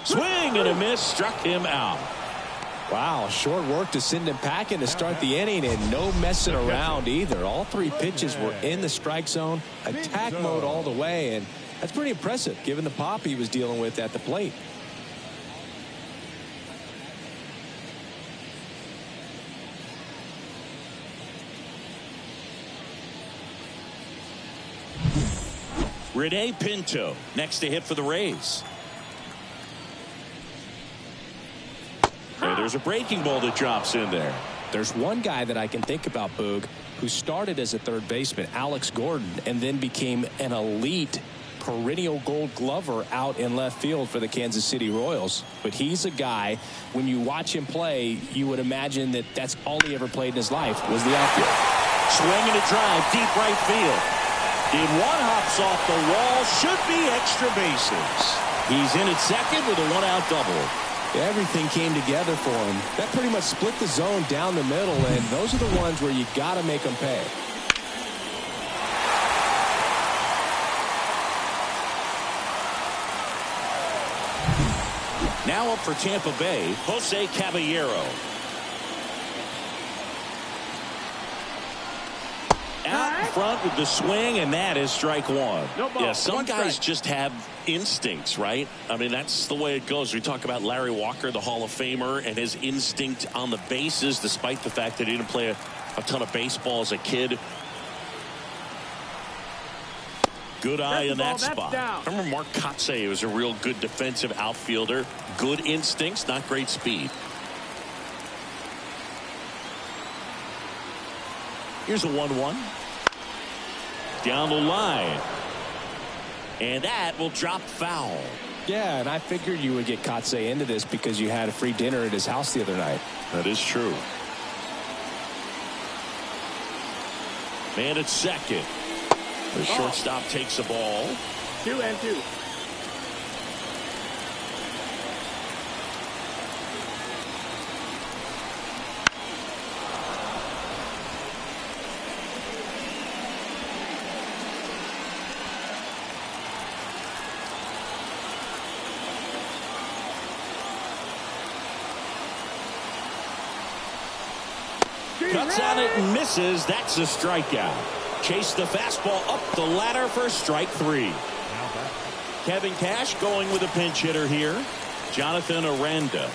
Swing and a miss, struck him out. Wow, short work to send him packing to start the inning, and no messing around either. All three pitches were in the strike zone, attack mode all the way, and that's pretty impressive given the pop he was dealing with at the plate. Rene Pinto next to hit for the Rays. And there's a breaking ball that drops in there. There's one guy that I can think about, Boog, who started as a third baseman, Alex Gordon, and then became an elite perennial gold glover out in left field for the Kansas City Royals. But he's a guy, when you watch him play, you would imagine that that's all he ever played in his life was the outfield. Swing and a drive, deep right field. In one hops off the wall, should be extra bases. He's in at second with a one-out double. Everything came together for him. That pretty much split the zone down the middle, and those are the ones where you got to make them pay. Now up for Tampa Bay, Jose Caballero. Out in front with the swing, and that is strike one. No ball. Yeah, some One guys strike. just have instincts, right? I mean, that's the way it goes. We talk about Larry Walker, the Hall of Famer, and his instinct on the bases, despite the fact that he didn't play a ton of baseball as a kid. Good eye in that spot. Down. Remember Mark Kotsay was a real good defensive outfielder. Good instincts, not great speed. Here's a 1-1. Down the line. And that will drop foul. Yeah, and I figured you would get Kotsay into this because you had a free dinner at his house the other night. That is true. Man at second. The shortstop takes the ball. 2-2. Cuts on it and misses. That's a strikeout. Chase the fastball up the ladder for strike three. Kevin Cash going with a pinch hitter here. Jonathan Aranda.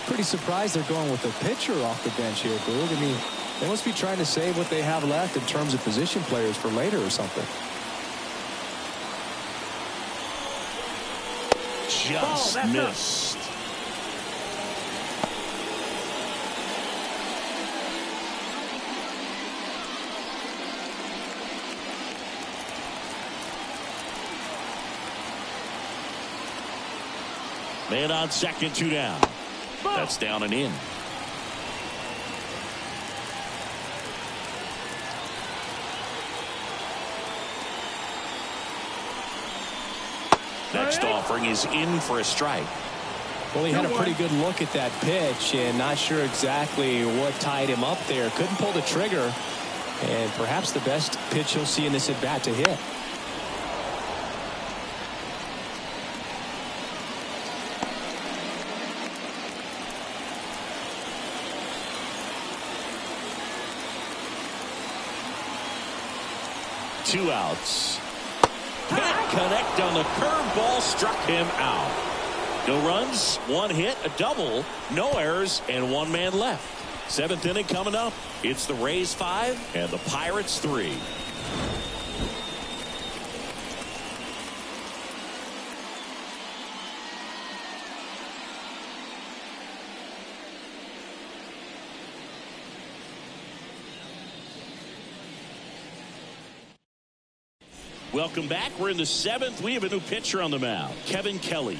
Pretty surprised they're going with a pitcher off the bench here, Boog. I mean, they must be trying to save what they have left in terms of position players for later or something. Just missed. Man on second, two down. That's down and in. Next offering is in for a strike. Well, he had a pretty good look at that pitch and not sure exactly what tied him up there. Couldn't pull the trigger, and perhaps the best pitch he'll see in this at bat to hit. Two outs. Can't connect on the curveball, struck him out. No runs, one hit, a double, no errors, and one man left. Seventh inning coming up. It's the Rays 5 and the Pirates 3. Welcome back. We're in the seventh. We have a new pitcher on the mound, Kevin Kelly.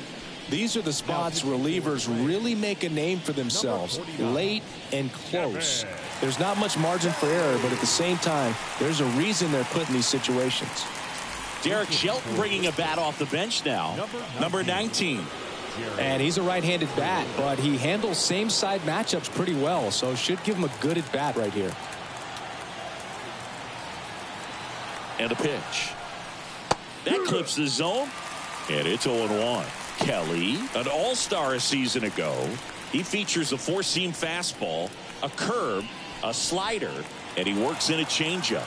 These are the spots relievers really make a name for themselves, late and close. There's not much margin for error, but at the same time, there's a reason they're put in these situations. Derek Shelton bringing a bat off the bench now. Number 19. And he's a right-handed bat, but he handles same-side matchups pretty well, so should give him a good at-bat right here. And a pitch. That clips the zone, and it's 0-1. Kelly, an all-star a season ago. He features a four-seam fastball, a curve, a slider, and he works in a changeup.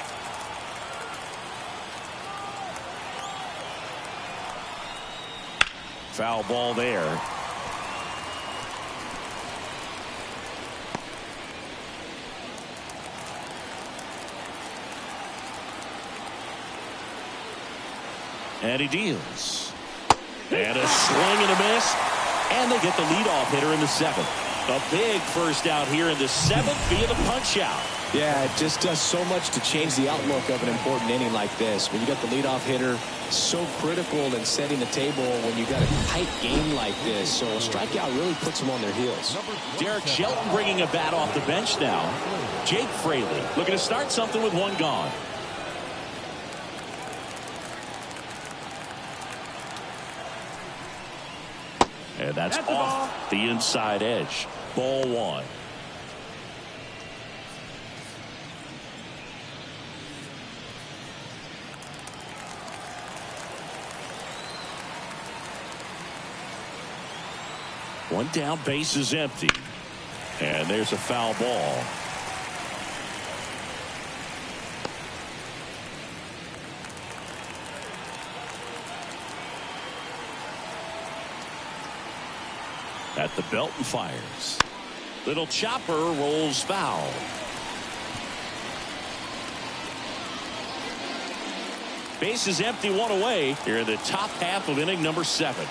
Foul ball there. And he deals. And a swing and a miss. And they get the leadoff hitter in the seventh. A big first out here in the seventh via the punch out. Yeah, it just does so much to change the outlook of an important inning like this. When you got the leadoff hitter, so critical in setting the table when you got a tight game like this. So a strikeout really puts them on their heels. Derek Shelton bringing a bat off the bench now. Jake Fraley looking to start something with one gone. And that's off the inside edge. Ball one. One down, base is empty. And there's a foul ball. At the belt and fires. Little chopper rolls foul. Base is empty, one away here in the top half of inning number 7.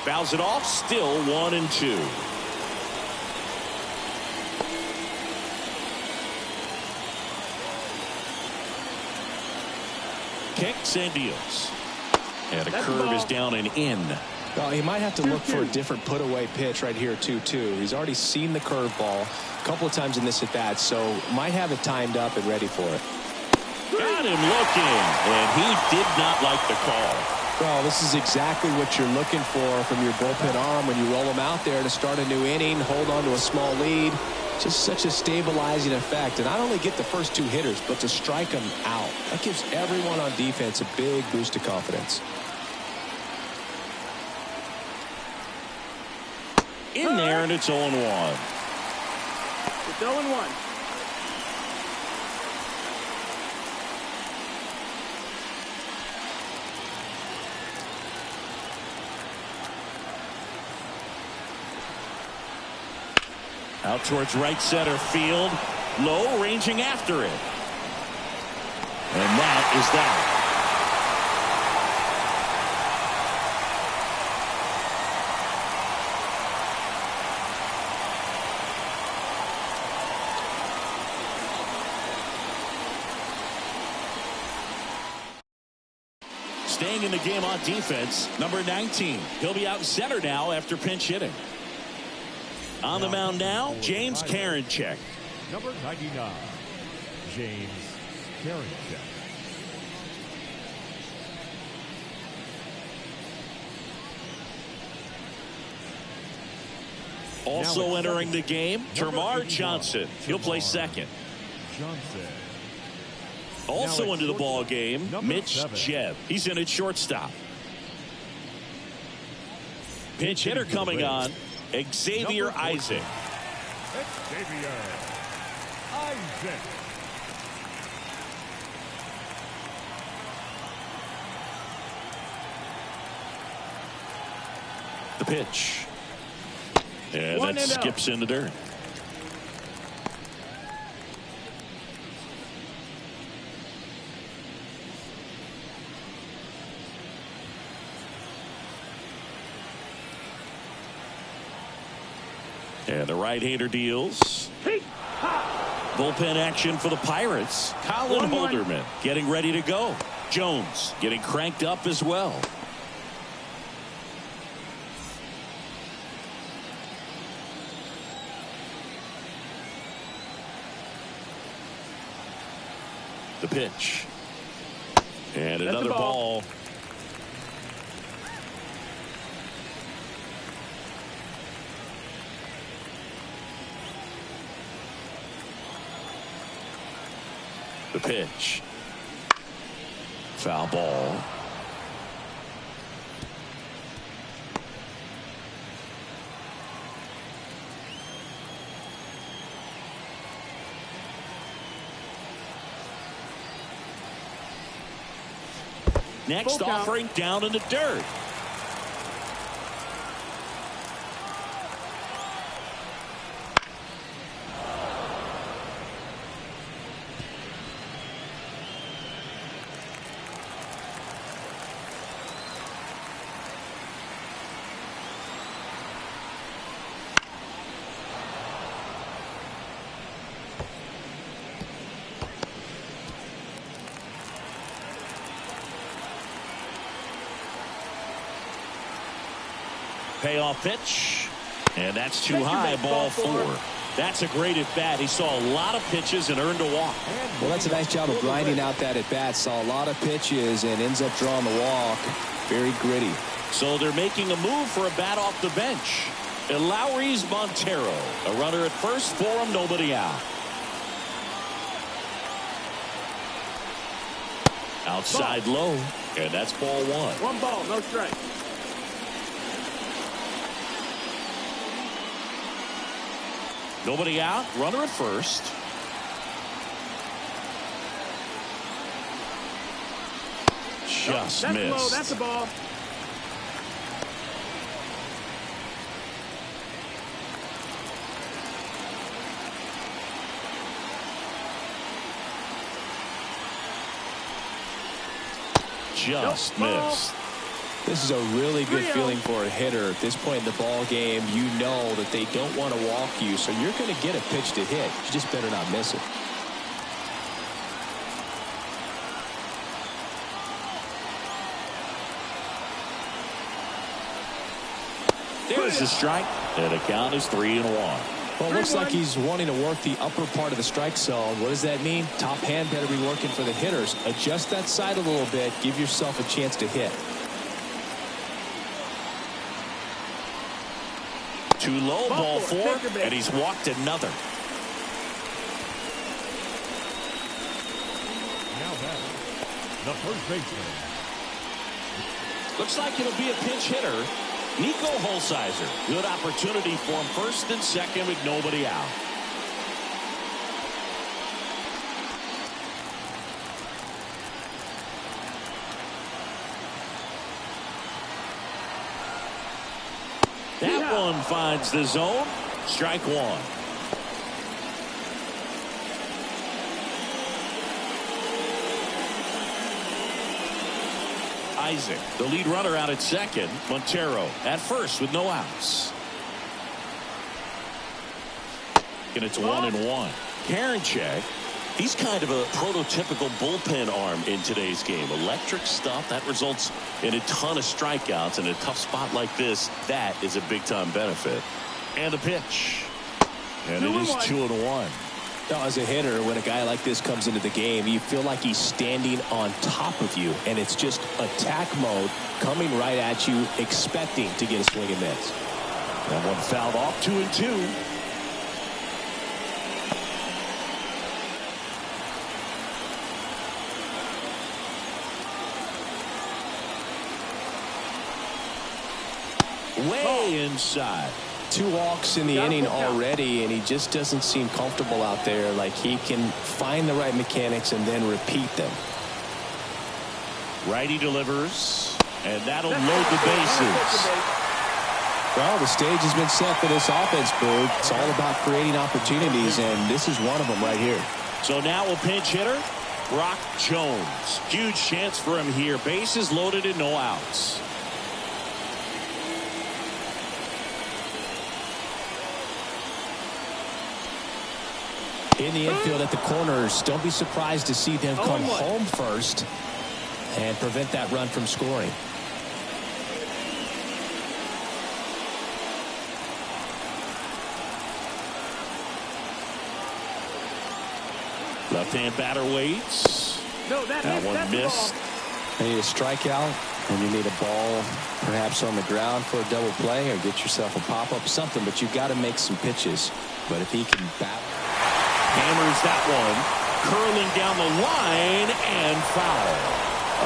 Fouls it off, still 1-2. Kicks and deals. And a curve is down and in. Well, he might have to look for a different put-away pitch right here, 2-2. He's already seen the curveball a couple of times in this at-bat, so might have it timed up and ready for it. Got him looking, and he did not like the call. Well, this is exactly what you're looking for from your bullpen arm when you roll them out there to start a new inning, hold on to a small lead. Just such a stabilizing effect. And not only get the first 2 hitters, but to strike them out. That gives everyone on defense a big boost of confidence. In there, and it's 0-1. It's 0-1. Out towards right center field. Low, ranging after it. And that is that. Staying in the game on defense, number 19. He'll be out in center now after pinch hitting. On the mound now, James Karinchak. Number 99, James Karinchak. Also entering the game, Termarr Johnson. He'll play second. Johnson. Also into the ball game, Mitch Jebb. He's in at shortstop. Pinch hitter coming on, Xavier Isaac. Xavier Isaac. The pitch. And that skips in the dirt. And the right-hander deals. Bullpen action for the Pirates. Colin Holderman getting ready to go. Jones getting cranked up as well. The pitch. And another ball. The pitch. Foul ball. Next offering down in the dirt. Payoff pitch, and that's too high. Ball 4. That's a great at bat. He saw a lot of pitches and earned a walk. Well, that's a nice job of grinding out that at bat. Saw a lot of pitches and ends up drawing the walk. Very gritty. So they're making a move for a bat off the bench. And Lowry's Montero, a runner at first for him, nobody out. Outside low, and that's ball 1. 1 ball, no strike. Nobody out, runner at first. Just that's missed. Low. That's a ball. Just missed. This is a really good feeling for a hitter. At this point in the ball game, you know that they don't want to walk you, so you're going to get a pitch to hit. You just better not miss it. There's the strike, and the count is 3-1. Well, it looks like he's wanting to work the upper part of the strike zone. What does that mean? Top hand better be working for the hitters. Adjust that side a little bit. Give yourself a chance to hit. Too low, ball 4, and he's walked another. Now batting, the first baseman. Looks like it'll be a pinch hitter. Nico Holsizer. Good opportunity for him first and second with nobody out. That one finds the zone. Strike 1. Isaac, the lead runner, out at second. Montero at first with no outs. And it's 1-1. Karinchak, he's kind of a prototypical bullpen arm in today's game. Electric stuff that results in a ton of strikeouts. In a tough spot like this, that is a big time benefit. And the pitch, and it is 2-1. Now, as a hitter, when a guy like this comes into the game, you feel like he's standing on top of you, and it's just attack mode coming right at you, expecting to get a swing and miss. That one fouled off. 2-2. Way inside. 2 walks in the inning already, and he just doesn't seem comfortable out there. Like he can find the right mechanics and then repeat them. Righty delivers, and that'll load the bases. Well, the stage has been set for this offense, Boog. It's all about creating opportunities, and this is one of them right here. So now a pinch hitter, Brock Jones. Huge chance for him here. Bases loaded and no outs. In the infield at the corners, don't be surprised to see them come 0-1. home first and prevent that run from scoring. Left-hand batter waits. No, that one that's the missed. ball. You need a strikeout, and you need a ball perhaps on the ground for a double play, or get yourself a pop-up, something, but you've got to make some pitches. But if he can bat. Hammers that one. Curling down the line and foul.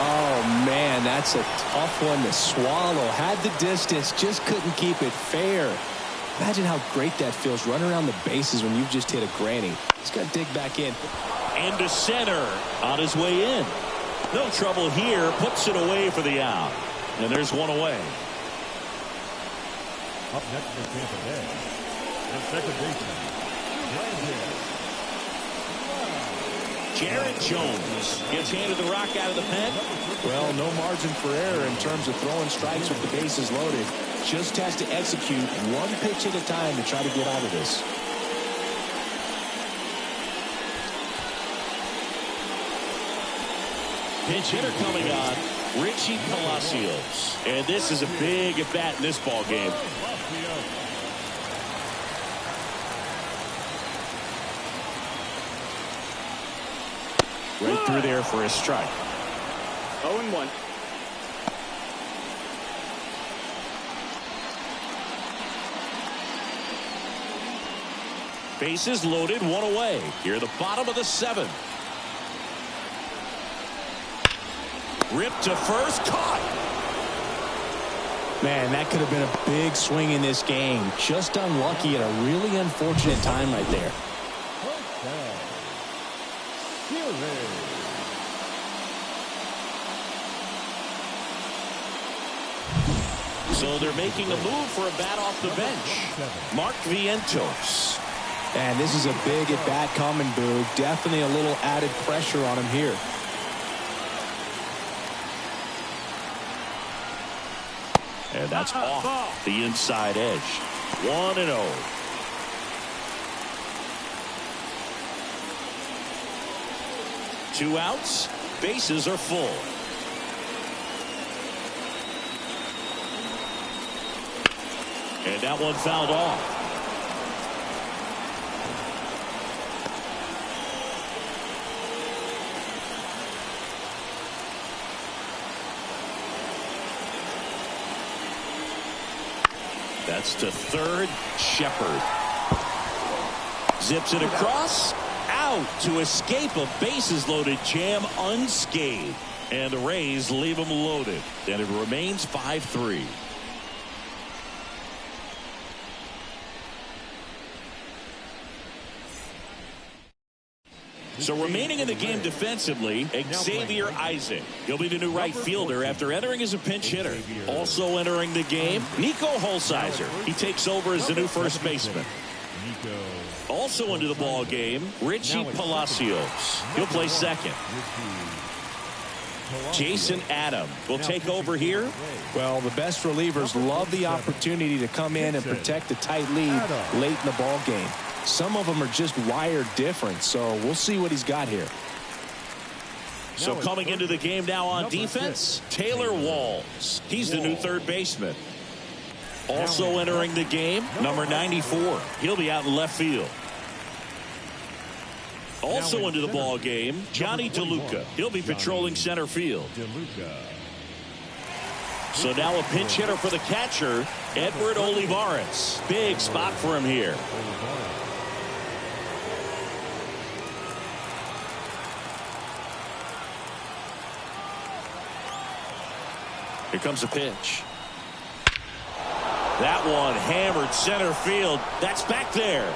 Oh, man, that's a tough one to swallow. Had the distance, just couldn't keep it fair. Imagine how great that feels, running around the bases when you've just hit a granny. He's got to dig back in. And to center on his way in. No trouble here. Puts it away for the out. And there's one away. Up next for Tampa Bay, the second baseman, Jared Jones gets handed the rock out of the pen. Well, no margin for error in terms of throwing strikes with the bases loaded. Just has to execute one pitch at a time to try to get out of this. Pinch hitter coming on, Richie Palacios. And this is a big at bat in this ball game. Right through there for a strike. 0-1. Bases loaded, one away. Here, the bottom of the seventh. Ripped to first, caught. Man, that could have been a big swing in this game. Just unlucky at a really unfortunate time right there. So they're making a move for a bat off the bench. Mark Vientos. And this is a big at bat coming, Boo. Definitely a little added pressure on him here. And that's off the inside edge. 1-0. Two outs. Bases are full. And that one fouled off. That's to third. Shepard zips it across. Out to escape a bases loaded jam unscathed. And the Rays leave them loaded. And it remains 5-3. So remaining in the game defensively, Xavier Isaac. He'll be the new right fielder after entering as a pinch hitter. Also entering the game, Nico Holsizer. He takes over as the new first baseman. Also into the ball game, Richie Palacios. He'll play second. Jason Adam will take over here. Well, the best relievers love the opportunity to come in and protect a tight lead late in the ball game. Some of them are just wired different, so we'll see what he's got here. So coming into the game now on defense, Taylor Walls. He's the new third baseman. Also entering the game, number 94. He'll be out in left field. Also into the ball game, Johnny DeLuca. He'll be patrolling center field. So now a pinch hitter for the catcher, Edward Olivares. Big spot for him here. Here comes a pitch. That one hammered center field. That's back there.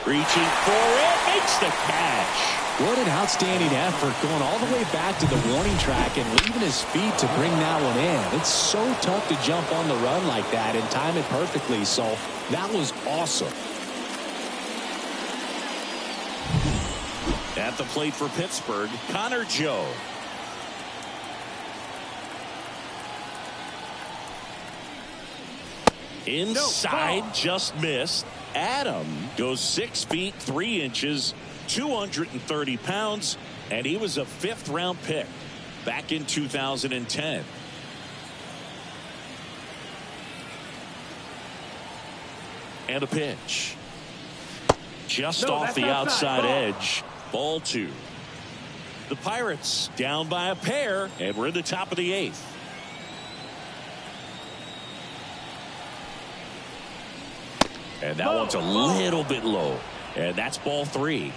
Reaching for it. Makes the catch. What an outstanding effort, going all the way back to the warning track and leaving his feet to bring that one in. It's so tough to jump on the run like that and time it perfectly. So that was awesome. At the plate for Pittsburgh, Connor Joe. Inside, just missed. Adam goes 6 feet 3 inches, 230 pounds, and he was a 5th-round pick back in 2010. And a pitch. Just off the outside edge. Ball 2. The Pirates down by a pair, and we're in the top of the 8th. And that one's a little bit low. And that's ball 3.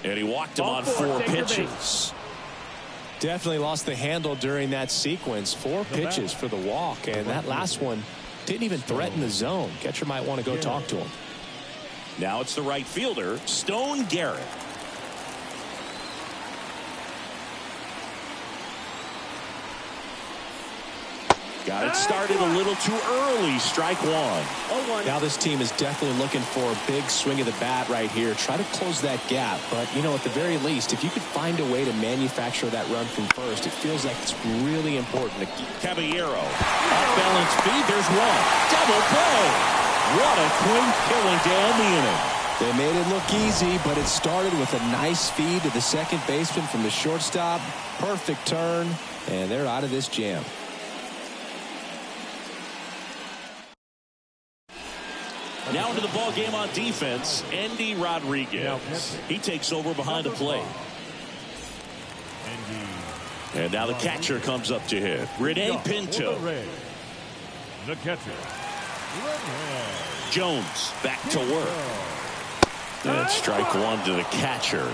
And he walked him on 4 pitches. Definitely lost the handle during that sequence. 4 pitches for the walk, and that last one didn't even threaten the zone. Catcher might want to go talk to him. Now it's the right fielder, Stone Garrett. Got it started a little too early. Strike 1. Now this team is definitely looking for a big swing of the bat right here. Try to close that gap. But, you know, at the very least, if you could find a way to manufacture that run from first, it feels like it's really important to keep. Caballero. Off balance speed. There's one. Double play. What a clean killing to end the inning. They made it look easy, but it started with a nice feed to the second baseman from the shortstop. Perfect turn, and they're out of this jam. Now into the ball game on defense, Andy Rodriguez. He takes over behind the plate. And now the catcher comes up to hit. Rene Pinto. The catcher. Jones back to work. And strike 1 to the catcher.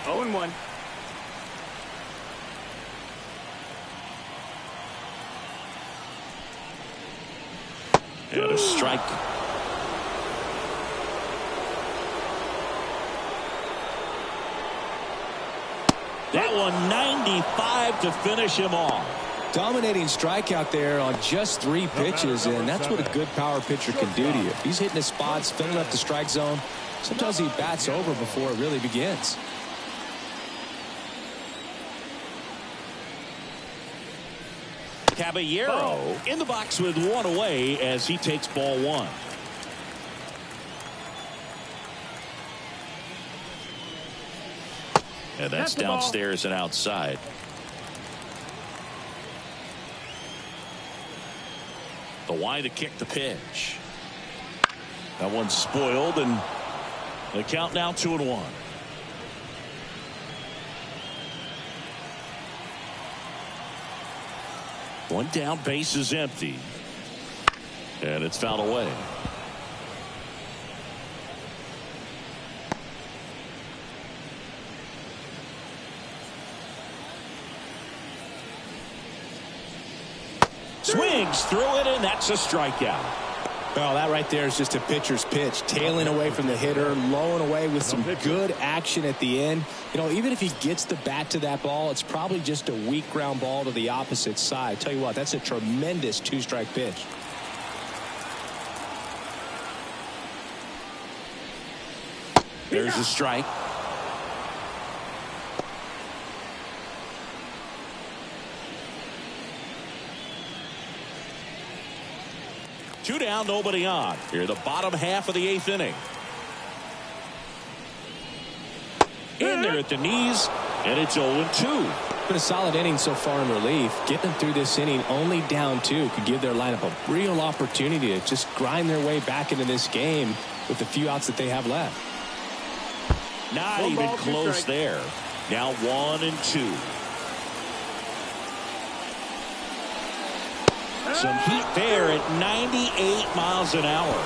0-1. And a strike. That one 95 to finish him off. Dominating strikeout there on just 3 pitches, and that's what a good power pitcher can do to you. If he's hitting his spots, filling up the strike zone, sometimes he bats over before it really begins. Caballero in the box with 1 away as he takes ball 1. And that's downstairs and outside. The wide to kick the pitch. That one's spoiled, and the count now 2-1. One down, base is empty. And it's fouled away. Swings through it, and that's a strikeout. Well, that right there is just a pitcher's pitch. Tailing away from the hitter, lowing away with some good action at the end. You know, even if he gets the bat to that ball, it's probably just a weak ground ball to the opposite side. Tell you what, that's a tremendous 2-strike pitch. There's a strike. Two down, nobody on. Here, the bottom half of the 8th inning. In there at the knees, and it's 0-2. Been a solid inning so far in relief. Getting through this inning only down 2 could give their lineup a real opportunity to just grind their way back into this game with the few outs that they have left. Not even close there. Now 1-2. Some heat there at 98 miles an hour.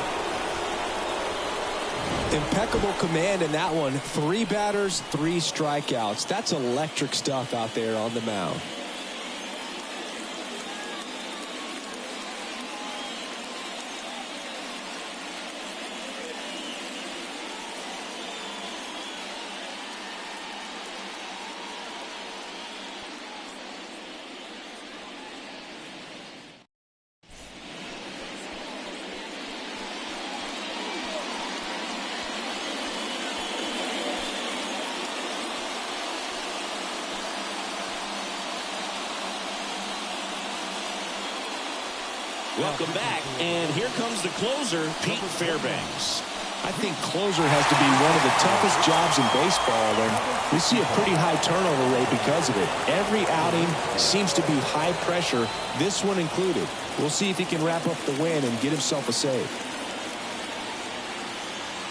Impeccable command in that one. 3 batters, 3 strikeouts. That's electric stuff out there on the mound. Welcome back, and here comes the closer, Pete Fairbanks. I think closer has to be one of the toughest jobs in baseball, and we see a pretty high turnover rate because of it. Every outing seems to be high pressure, this one included. We'll see if he can wrap up the win and get himself a save.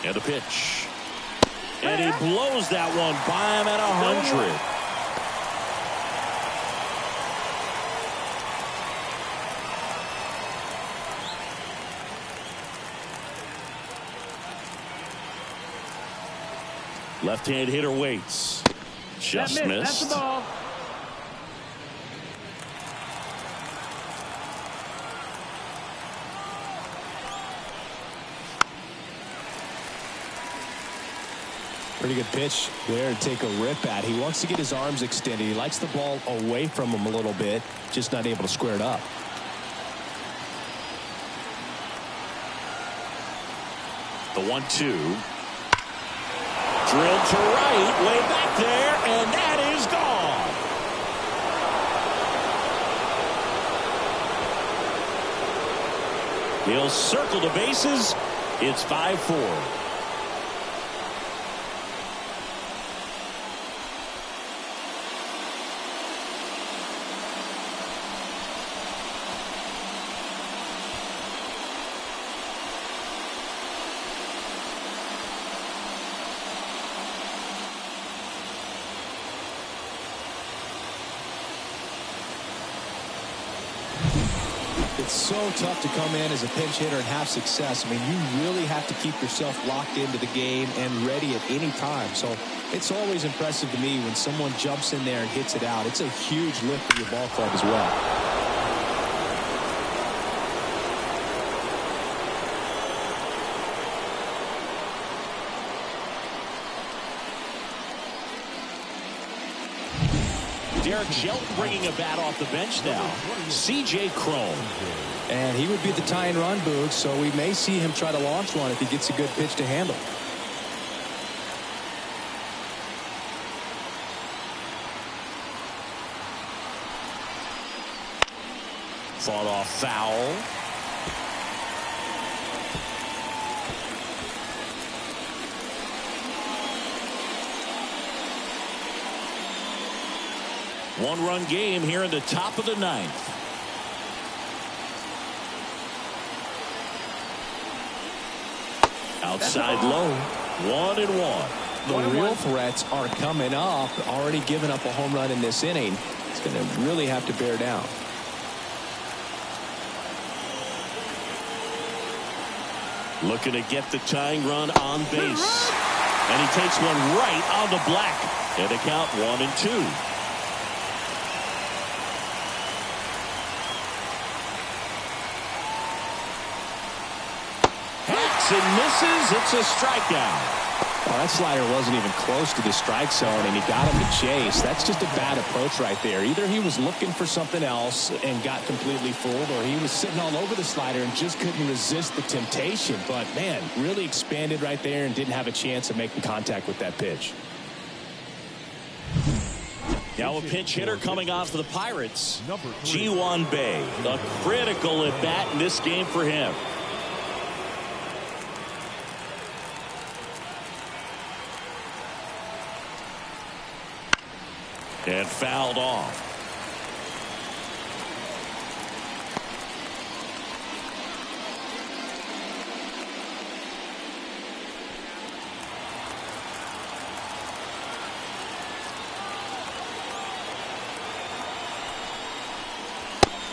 And the pitch. And he blows that one by him at 100. Left-hand hitter waits. Just missed. That's the ball. Pretty good pitch there to take a rip at. He wants to get his arms extended. He likes the ball away from him a little bit, just not able to square it up. The 1-2. Drilled to right, way back there, and that is gone. He'll circle the bases. It's 5-4. It's so tough to come in as a pinch hitter and have success. I mean, you really have to keep yourself locked into the game and ready at any time. So it's always impressive to me when someone jumps in there and hits it out. It's a huge lift for your ball club as well. Derek Shelton bringing a bat off the bench now. C.J. Cron. And he would be the tying run, Boog, so we may see him try to launch one if he gets a good pitch to handle. Fought off foul. One-run game here in the top of the ninth. Outside low. 1-1. The real threats are coming up. Already given up a home run in this inning. It's going to really have to bear down. Looking to get the tying run on base. And he takes one right on the black. And the count 1-2. And misses. It's a strikeout. Well, that slider wasn't even close to the strike zone, and he got him to chase. That's just a bad approach right there. Either he was looking for something else and got completely fooled, or he was sitting all over the slider and just couldn't resist the temptation. But, man, really expanded right there and didn't have a chance of making contact with that pitch. Now a pinch hitter coming on for the Pirates. Ji-Hwan Bae. A critical at bat in this game for him. And fouled off.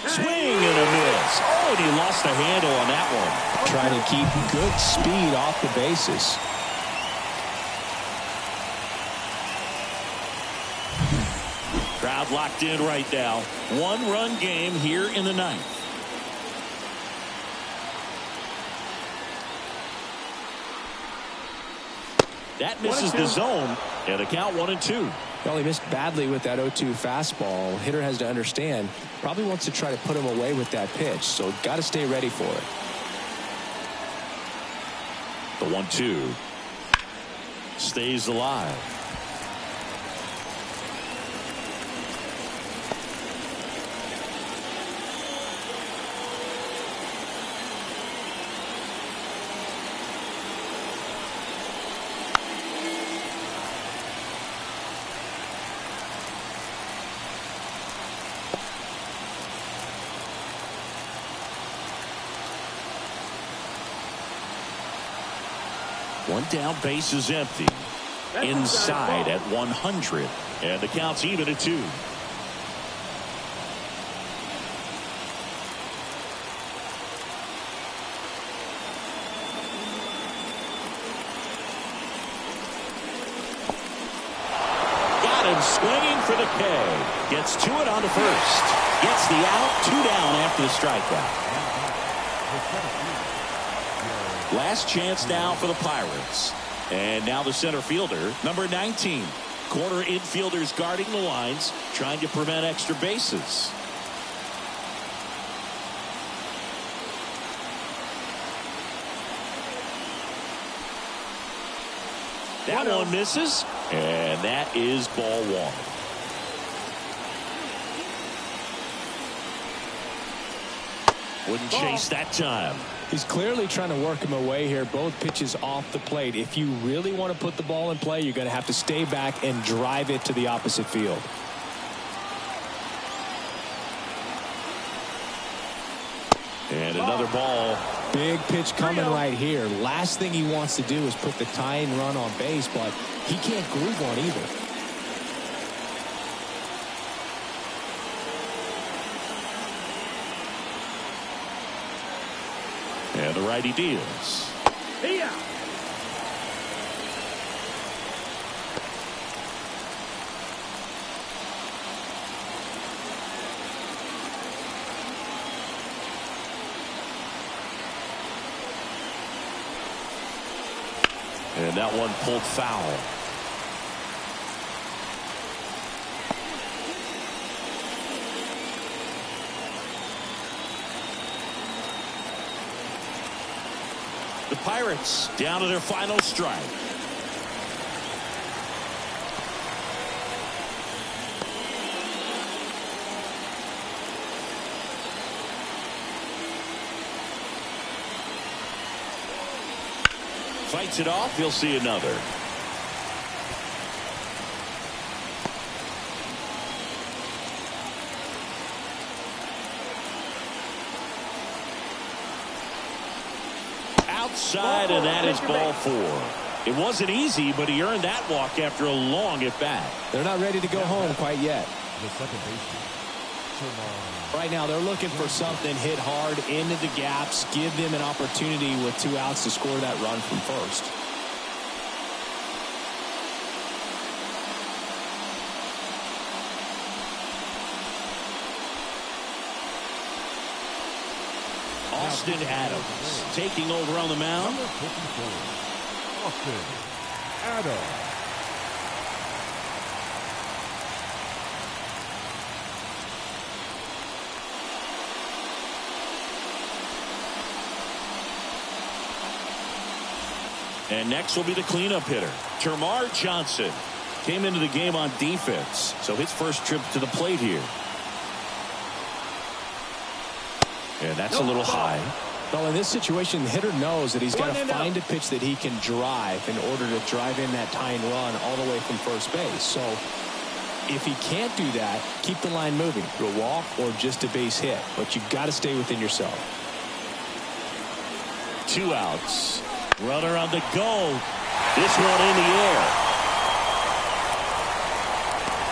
Swing and a miss. Oh, and he lost the handle on that one. Trying to keep good speed off the bases. Crowd locked in right now. One-run game here in the ninth. That misses the zone, and the count 1-2. Well, he missed badly with that 0-2 fastball. Hitter has to understand, probably wants to try to put him away with that pitch, so got to stay ready for it. The 1-2 stays alive. One down, base is empty. Inside at 100. And the count's even at 2. Swinging for the K. Gets to it on the first. Gets the out. 2 down after the strikeout. Last chance now for the Pirates. And now the center fielder, number 19. Corner infielders guarding the lines, trying to prevent extra bases. That one misses, and that is ball 1. Wouldn't chase that time. He's clearly trying to work him away here. Both pitches off the plate. If you really want to put the ball in play, you're going to have to stay back and drive it to the opposite field. And another ball. Big pitch coming right here. Last thing he wants to do is put the tying run on base, but he can't groove one either. And the righty deals. Yeah. And that one pulled foul. The Pirates down to their final strike. Fights it off. He'll see another. Outside, and that is ball 4. It wasn't easy, but he earned that walk after a long at bat. They're not ready to go home quite yet. The second baseman. Right now they're looking for something, hit hard into the gaps, give them an opportunity with 2 outs to score that run from first. Austin Adams taking over on the mound. Number 54, Austin Adams. And next will be the cleanup hitter, Termarr Johnson. Came into the game on defense, so his first trip to the plate here. And that's a little high. Well, in this situation, the hitter knows that he's got to find a pitch that he can drive in order to drive in that tying run all the way from first base. So if he can't do that, keep the line moving through a walk or just a base hit. But you've got to stay within yourself. 2 outs. Runner on the go. This one in the air.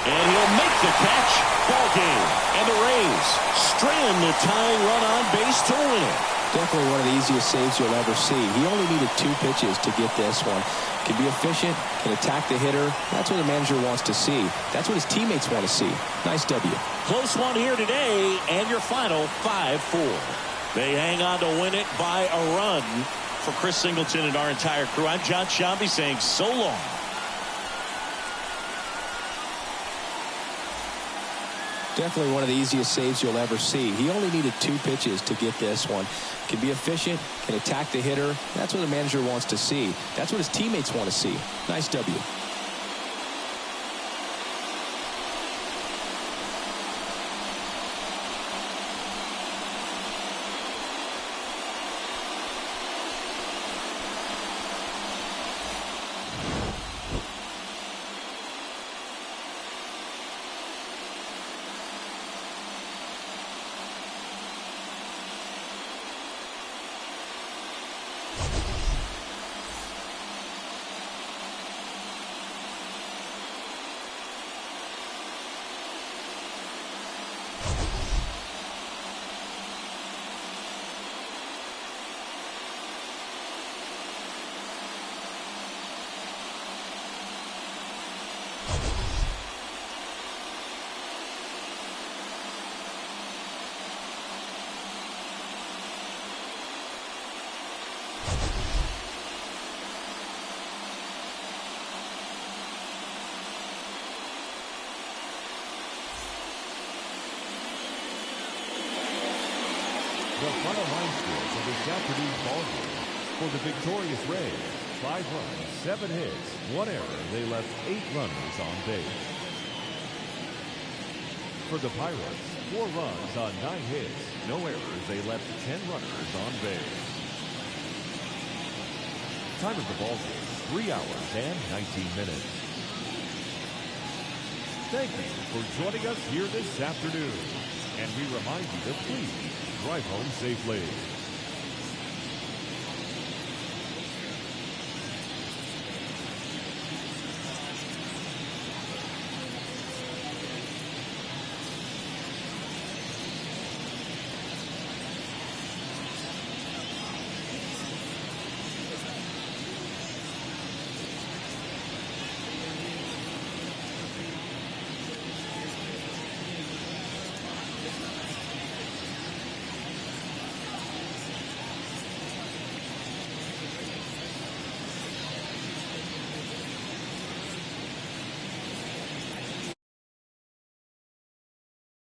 And he'll make the catch. Ball game. And the Rays strand the tying run on base to win. Definitely one of the easiest saves you'll ever see. He only needed 2 pitches to get this one. Can be efficient, can attack the hitter. That's what the manager wants to see. That's what his teammates want to see. Nice W. Close one here today, and your final 5-4. They hang on to win it by a run. For Chris Singleton and our entire crew, I'm John Shambi saying so long. Definitely one of the easiest saves you'll ever see. He only needed 2 pitches to get this one. Can be efficient, can attack the hitter. That's what the manager wants to see. That's what his teammates want to see. Nice W. The final line scores of this afternoon's ball game. For the victorious Rays, 5 runs, 7 hits, 1 error. They left 8 runners on base. For the Pirates, 4 runs on 9 hits, no errors. They left 10 runners on base. Time of the ball game, 3 hours and 19 minutes. Thank you for joining us here this afternoon. And we remind you to please drive home safely.